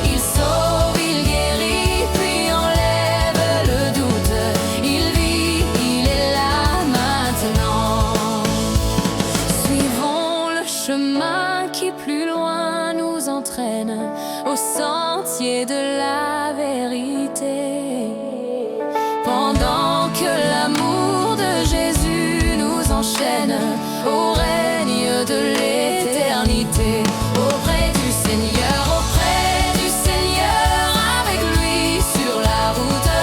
Il sauve, il guérit, puis enlève le doute. Il vit, il est là maintenant. Suivons le chemin qui plus loin nous entraîne, au sentier de la vérité. Pendant que l'amour de Jésus nous enchaîne au règne de l'éternité, auprès du Seigneur, avec lui sur la route,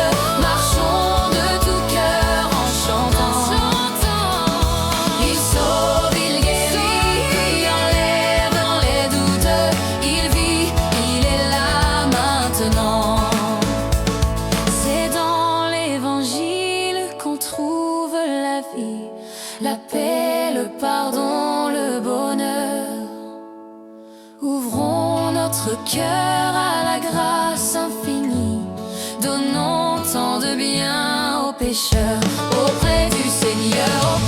marchons de tout cœur en chantant. Il sauve, il guérit, puis enlève les doutes. Il vit, il est là maintenant. C'est dans l'Évangile qu'on trouve la vie, la paix, le pardon, le bonheur. Ouvrons notre cœur à la grâce infinie, donnons tant de bien aux pécheurs, auprès du Seigneur,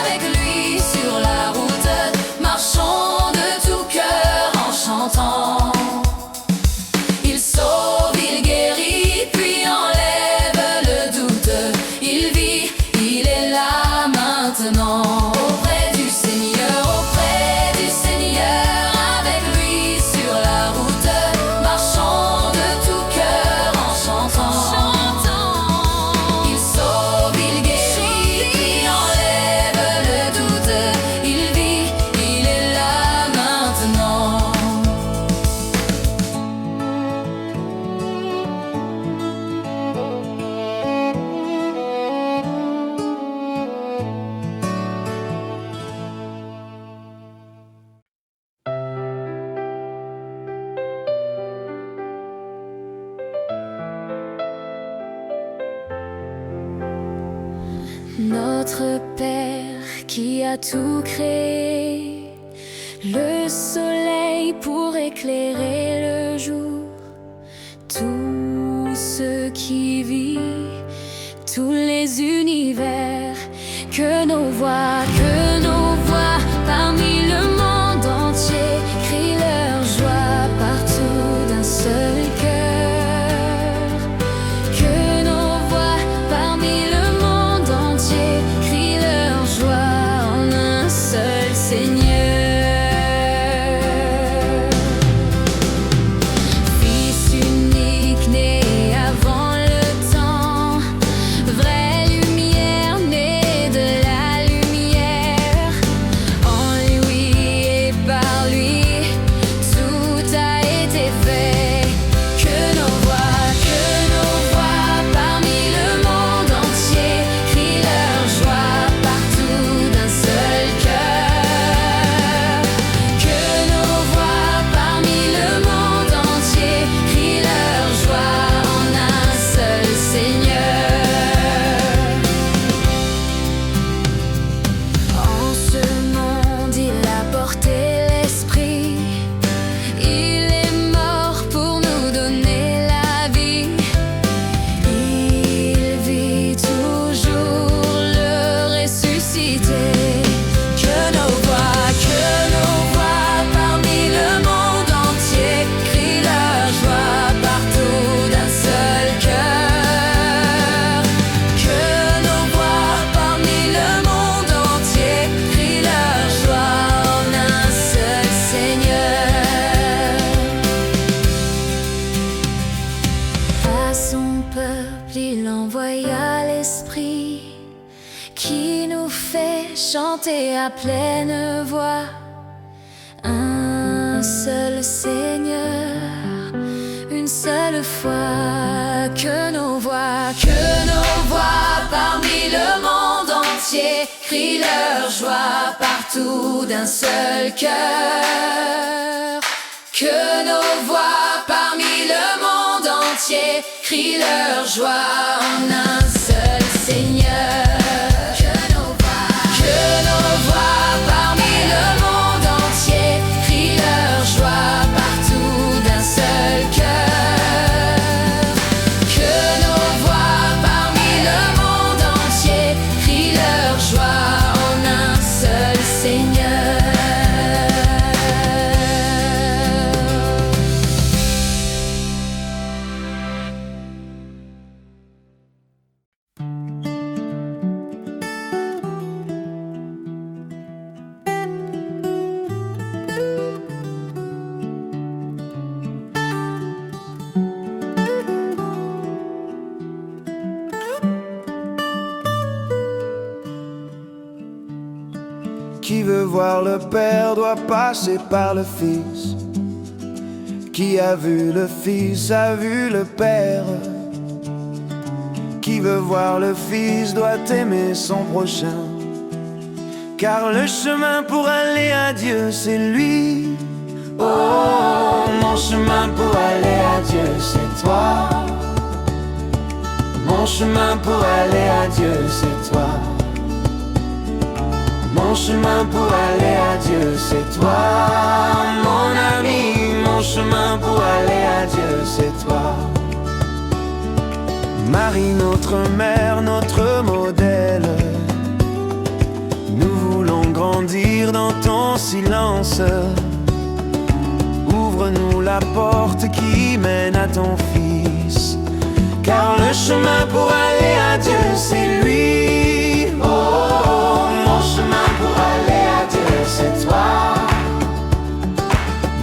avec lui sur la route, marchons de tout cœur en chantant. Il sauve, il guérit, puis enlève le doute. Il vit, il est là maintenant, auprès du Seigneur, avec lui sur la route, marchons de tout cœur en chantant. Il sauve, il guérit, puis enlève le doute. Il vit, il est là maintenant. Notre Père qui a tout créé, le soleil pour éclairer le jour, tout ce qui vit, tous les univers, que nos voix parmi le monde entier crient leur joie partout d'un seul cœur. Que nos voix parmi le monde entier crient leur joie en un seul Seigneur. Fils unique né avant le temps, vraie lumière née de la lumière. fait chanter à pleine voix un seul Seigneur, une seule fois. Que nos voix parmi le monde entier crient leur joie partout d'un seul cœur. Que nos voix parmi le monde entier crient leur joie en un seul Seigneur. Qui veut voir le Père doit passer par le Fils. Qui a vu le Fils a vu le Père. Qui veut voir le Fils doit aimer son prochain. Car le chemin pour aller à Dieu c'est lui. Oh, mon chemin pour aller à Dieu c'est toi. Mon chemin pour aller à Dieu c'est toi. Mon chemin pour aller à Dieu c'est toi. Mon ami, mon chemin pour aller à Dieu c'est toi. Marie, notre mère, notre modèle, nous voulons grandir dans ton silence. Ouvre-nous la porte qui mène à ton Fils. Car le chemin pour aller à Dieu c'est lui. Oh, mon chemin pour aller à Dieu c'est toi.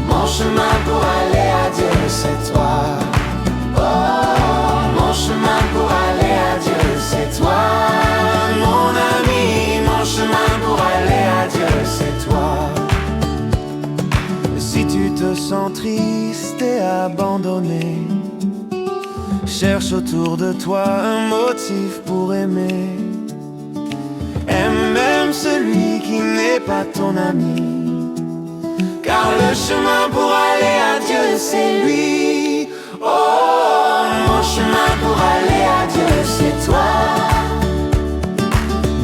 Mon chemin pour aller à Dieu c'est toi. Oh, mon chemin pour aller à Dieu c'est toi. Mon ami, mon chemin pour aller à Dieu c'est toi. Si tu te sens triste et abandonné, cherche autour de toi un motif pour aimer. Aime même celui qui n'est pas ton ami. Car le chemin pour aller à Dieu c'est lui. Oh, mon chemin pour aller à Dieu c'est toi.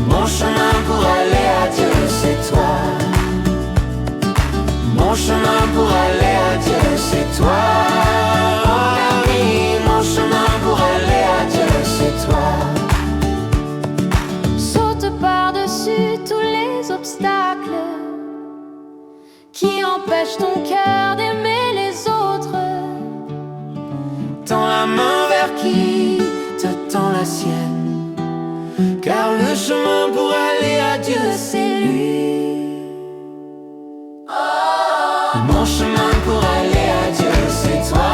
Mon chemin pour aller à Dieu c'est toi. Mon chemin pour aller à Dieu c'est toi. Oh, ami, mon chemin pour aller à Dieu c'est toi. Saute par-dessus tous les obstacles qui empêchent ton cœur d'aimer les autres. Tends la main vers qui te tend la sienne. Car le chemin pour aller à Dieu c'est lui. Mon chemin pour aller à Dieu c'est toi.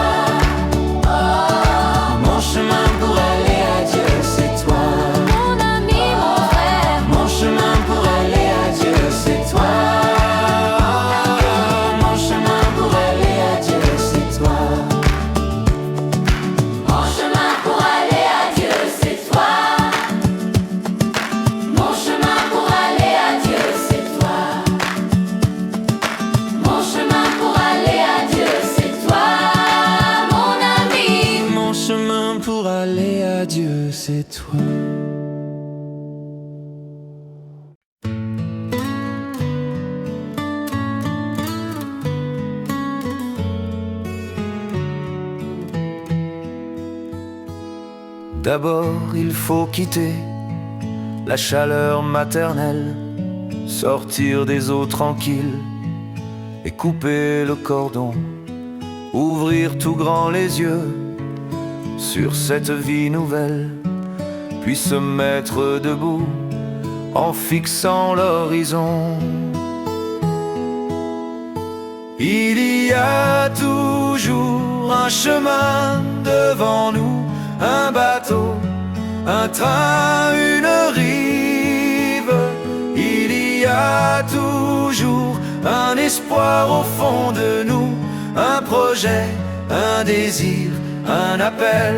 Mon chemin pour aller à Dieu c'est toi. Mon ami, mon frère, Mon chemin pour aller à Dieu c'est toi. Mon chemin pour aller à Dieu c'est toi. mon chemin pour aller à Dieu c'est toi. Mon chemin pour aller à Dieu c'est toi. Mon chemin pour aller à Dieu c'est toi. Mon ami, Mon chemin pour aller à Dieu c'est toi. D'abord il faut quitter la chaleur maternelle, sortir des eaux tranquilles et couper le cordon, ouvrir tout grand les yeux sur cette vie nouvelle, puis se mettre debout en fixant l'horizon. Il y a toujours un chemin devant nous, un bateau, un train, une rive, a toujours un espoir au fond de nous, un projet, un désir, un appel.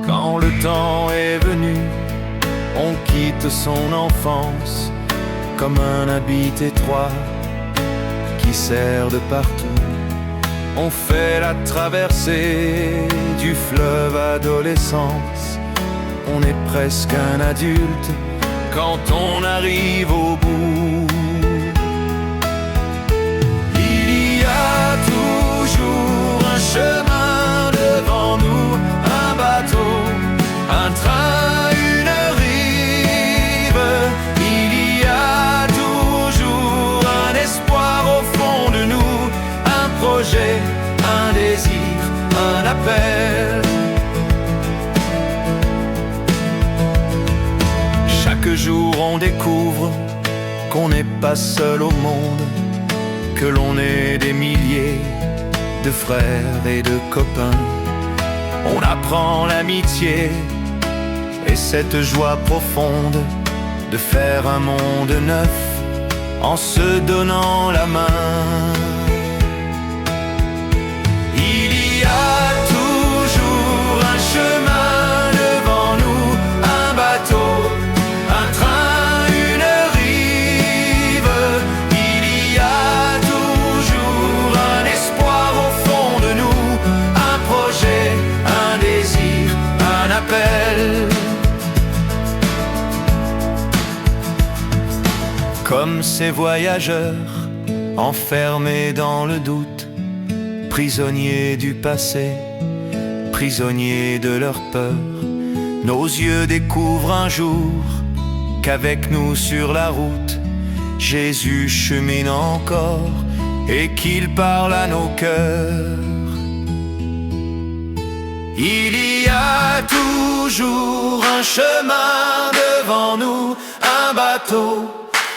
Quand le temps est venu, on quitte son enfance comme un habit étroit qui sert de partout. On fait la traversée du fleuve adolescence. On est presque un adulte quand on arrive au bout. Il y a toujours un chemin devant nous, un bateau, un train, une rive. Il y a toujours un espoir au fond de nous, un projet, un désir, un appel. Chaque jour on découvre qu'on n'est pas seul au monde, que l'on est des milliers de frères et de copains. On apprend l'amitié et cette joie profonde de faire un monde neuf en se donnant la main. Il y a toujours un chemin devant nous, un bateau, un train, une rive. Il y a toujours un espoir au fond de nous, un projet, un désir, un appel. Comme ces voyageurs enfermés dans le doute, prisonniers du passé, prisonniers de leur peur, nos yeux découvrent un jour qu'avec nous sur la route, Jésus chemine encore et qu'il parle à nos cœurs. Il y a toujours un chemin devant nous, un bateau,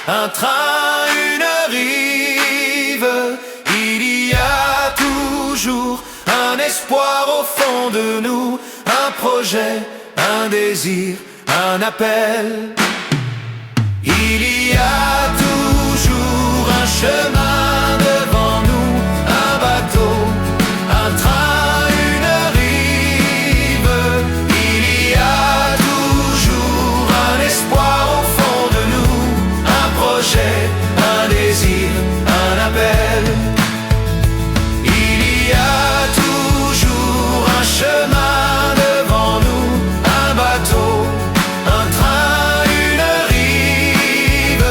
un train, une rive. Il y a toujours un espoir au fond de nous, un projet, un désir, un appel. Il y a toujours un chemin devant nous, un bateau, un train, une rive. Il y a toujours un espoir au fond de nous, un projet, un désir, un appel. Il y a toujours un chemin devant nous, un bateau, un train, une rive.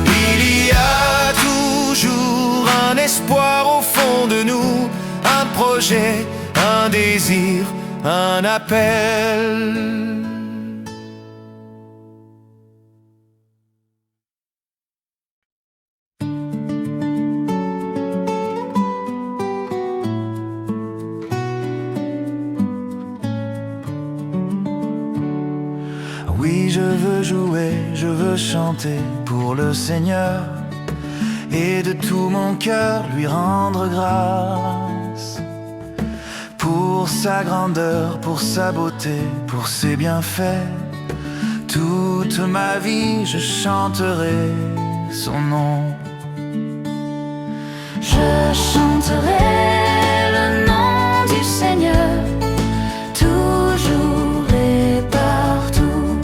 Il y a toujours un espoir au fond de nous, un projet, un désir, un appel. Oui, je veux jouer, je veux chanter pour le Seigneur et de tout mon cœur lui rendre grâce. Pour sa grandeur, pour sa beauté, pour ses bienfaits, toute ma vie je chanterai son nom. Je chanterai le nom du Seigneur, toujours et partout.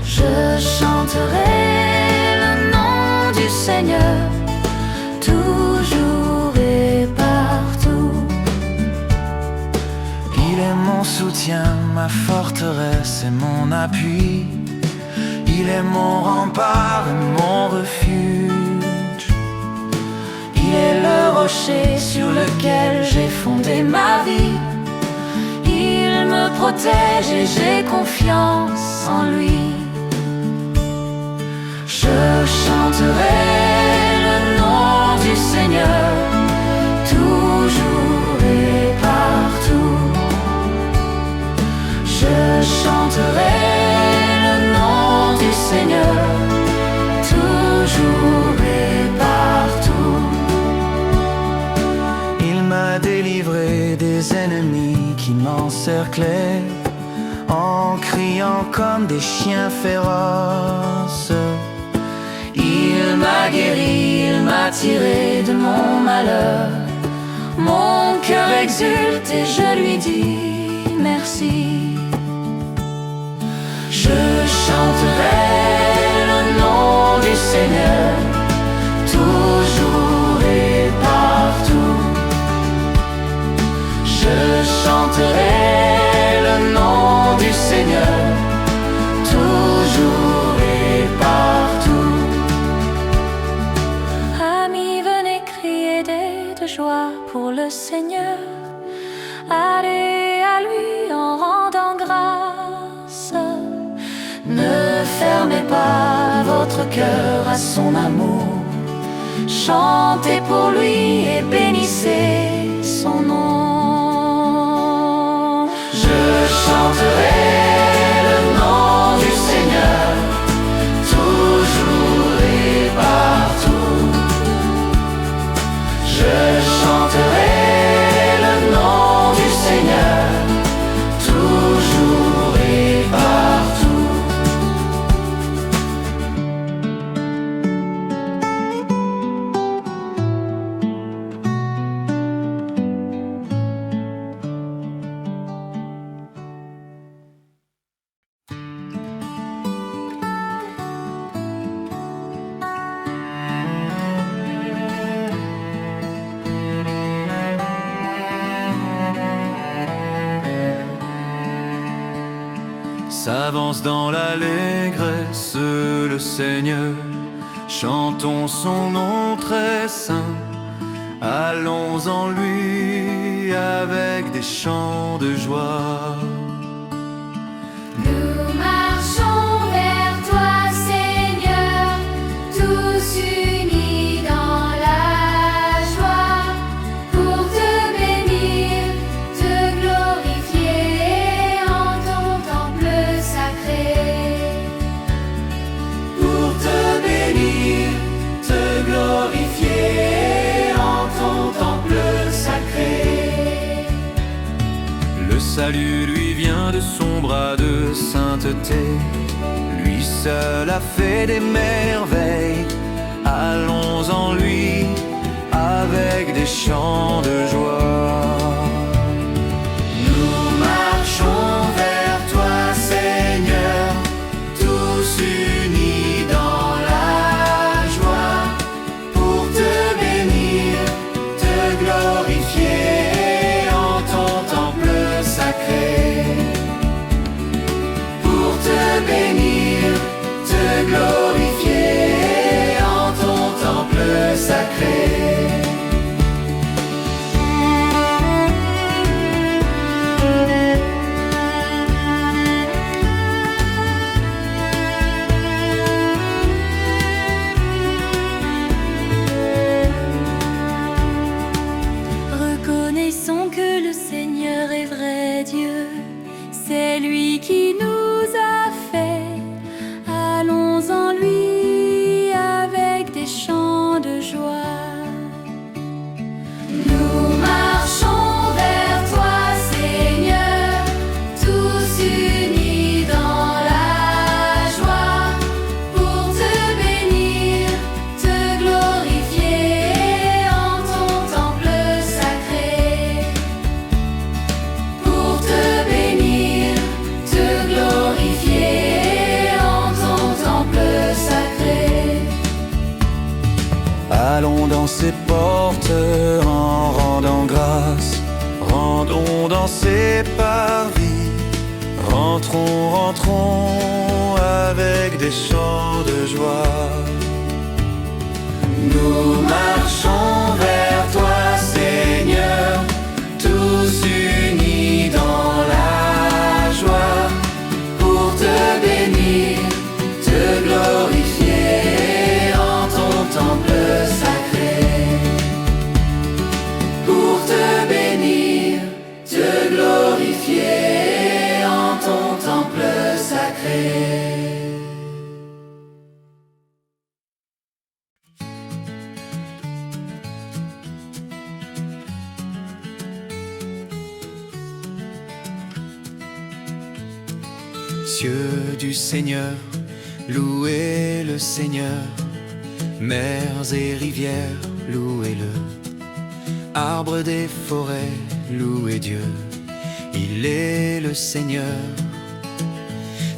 Je chanterai le nom du Seigneur, toujours et partout. Il est mon soutien, ma forteresse et mon appui. Il est mon rempart et mon refuge. Il est le rocher sur lequel j'ai fondé ma vie. Il me protège et j'ai confiance en lui. Je chanterai le nom du Seigneur, toujours et partout. Je chanterai le nom du Seigneur, toujours et partout. Il m'a délivré des ennemis qui m'encerclaient. En en criant comme des chiens féroces. Il m'a guéri, il m'a tiré de mon malheur. Mon cœur exulte et je lui dis merci. Je chanterai le nom du Seigneur, toujours et partout. Je chanterai le nom du Seigneur, toujours et partout. Amis, venez crier de joie pour le Seigneur. Allez à lui en rendant grâce. Ne fermez pas votre cœur à son amour. Chantez pour lui et bénissez son nom. Je chanterai le nom du Seigneur, toujours et partout. Je chanterai le nom du Seigneur, toujours et partout. S'avance dans l'allégresse le Seigneur, chantons son nom très saint. Allons en lui avec des chants de joie. Nous marchons vers toi, Seigneur, tous unis dans la joie, pour te bénir, te glorifier en ton temple sacré. Pour te bénir, te glorifier en ton temple sacré. Le salut lui vient de son bras de sainteté. Lui seul a fait des merveilles. Allons en lui avec des chants de joie. Nous marchons vers toi, Seigneur, tous unis dans la joie, pour te bénir, te glorifier en ton temple sacré. Pour te bénir, te glorifier en ton temple sacré. Reconnaissons que le Seigneur est vrai Dieu, c'est lui qui nous a fait. Allons en lui avec des chants de joie. Nous marchons vers toi, Seigneur, tous unis dans la joie, pour te bénir, te glorifier en ton temple sacré. Pour te bénir, te glorifier en ton temple sacré. Allons dans ses portes en rendant grâce. Rendons dans ses parvis. Rentrons, rentrons avec des chants de joie. Nous marchons vers toi, Seigneur, tous unis dans la joie, pour te bénir, te glorifier en ton temple sacré. Pour te bénir, te glorifier en ton temple sacré. cieux du Seigneur, louez le Seigneur. Mers et rivières, louez-le. Arbres des forêts, louez Dieu, il est le Seigneur.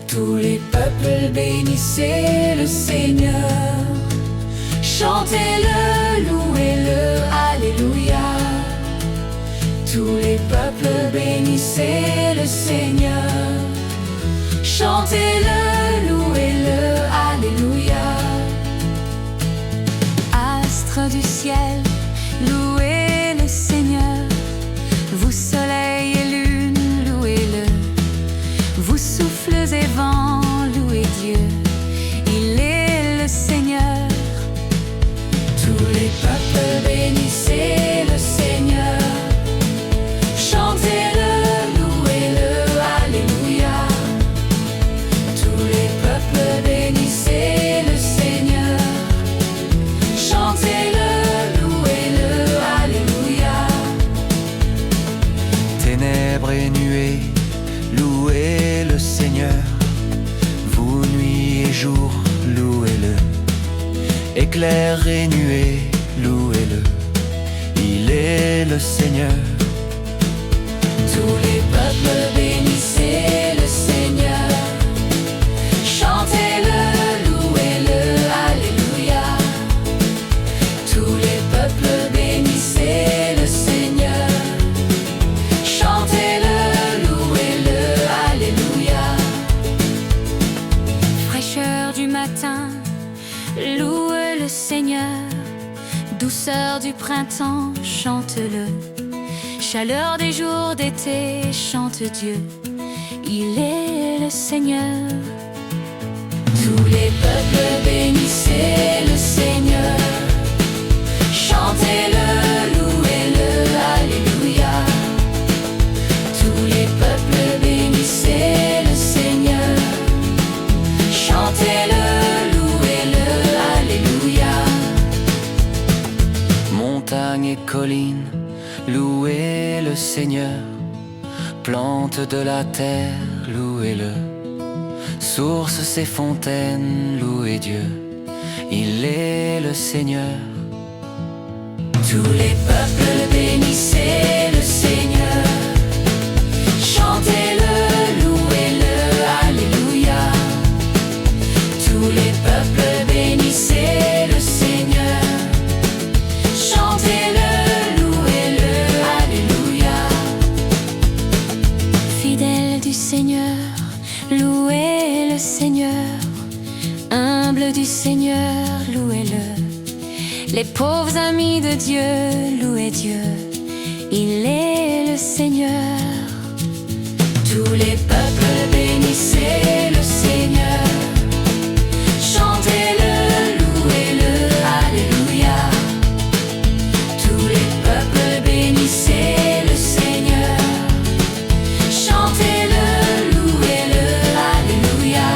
Tous les peuples bénissez le Seigneur. Chantez-le, louez-le, alléluia. Tous les peuples bénissez le Seigneur. Chantez-le, louez-le, alléluia. Astres du ciel, louez le Seigneur. Vous soleil et lune, louez-le. Vous souffles et vents, louez Dieu, il est le Seigneur. Tous les peuples bénissez le Seigneur. Chantez-le, louez-le, alléluia. Tous les peuples bénissez le Seigneur. Chantez-le, louez-le, alléluia. Ténèbres et nuées, louez le Seigneur. Vous nuit et jour, louez-le. Éclairs et nuées, louez-le. Il est le Seigneur. Tous les peuples bénissez le Seigneur. Chantez-le, louez-le, alléluia. Tous les peuples bénissez le Seigneur. Chantez-le, louez-le, alléluia. Fraîcheur du matin, loue le Seigneur. Douceur du printemps, chante-le. Chaleur des jours d'été, chante Dieu, il est le Seigneur. Tous les peuples bénissez le Seigneur. Chantez-le, louez-le, alléluia. Tous les peuples bénissez le Seigneur. Chantez-le, louez-le, alléluia. Montagnes et collines, louez le Seigneur. Plantes de la terre, louez-le. Sources et fontaines, louez Dieu, il est le Seigneur. Tous les peuples bénissez le Seigneur. Chantez-le, louez-le, alléluia. Tous les peuples bénissez le Seigneur. Chantez-le, louez-le, alléluia. Fidèle du Seigneur, louez le Seigneur. Humble du Seigneur, louez-le. Les pauvres amis de Dieu, louez Dieu, il est le Seigneur. Tous les peuples bénissez le Seigneur. Chantez-le, louez-le, alléluia. Tous les peuples bénissez le Seigneur. Chantez-le, louez-le, alléluia.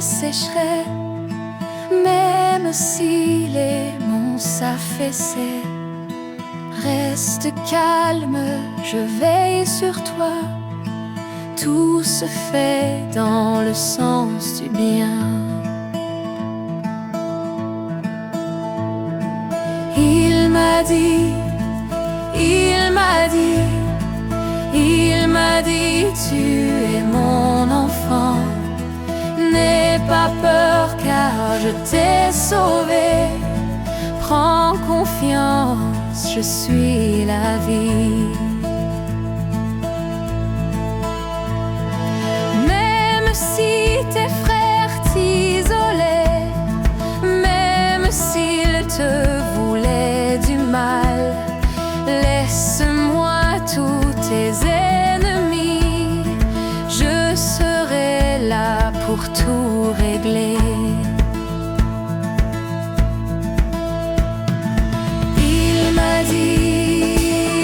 Sécherait, même si les monts s'affaissaient. Reste calme, je veille sur toi. Tout se fait dans le sens du bien. Il m'a dit, il m'a dit, il m'a dit, tu es mon enfant. N'aie pas peur car je t'ai sauvé. Prends confiance, je suis la vie. Même si tes frères t'isolaient, même s'ils te voulaient du mal, laisse-moi tous tes ennemis. Je serai là pour tout régler. Il m'a dit,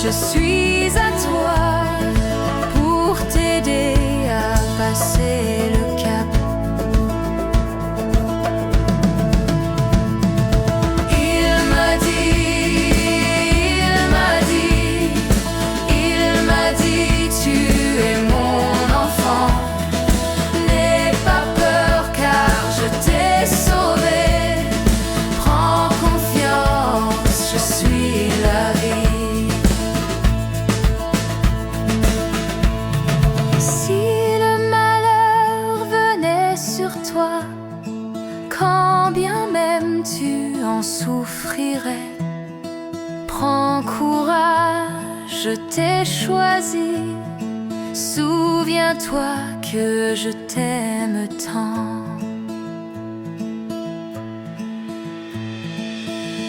je suis à toi pour t'aider à passer le cap. Il m'a dit, tu es mon enfant. N'aie pas peur car je t'ai sauvé. Prends confiance, je suis la vie. Si le malheur venait sur toi, quand bien même tu en souffrirais, prends courage, je t'ai choisi. Souviens-toi que je t'aime tant.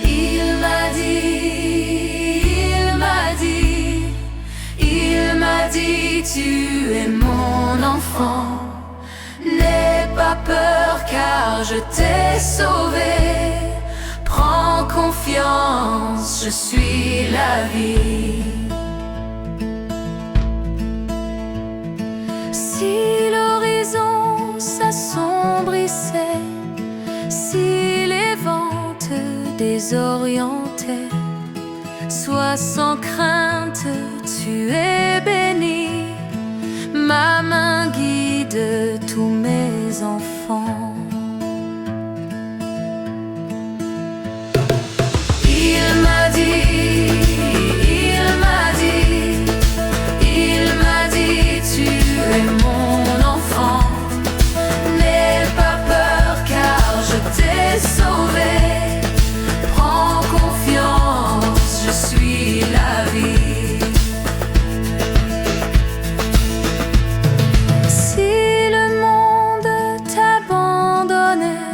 Il m'a dit, tu es mon enfant. N'aie pas peur car je t'ai sauvé. Prends confiance, je suis la vie. Si l'horizon s'assombrissait, si les vents te désorientaient, sois sans crainte, tu es béni. Ma main guide tous mes enfants. Il m'a dit, tu es mon enfant. N'aie pas peur car je t'ai sauvé. Prends confiance, je suis la vie. Si le monde t'abandonnait,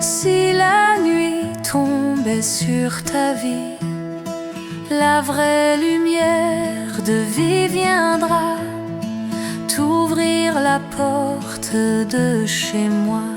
si la nuit tombait sur ta vie, la vraie lumière de vie viendra t'ouvrir la porte de chez moi.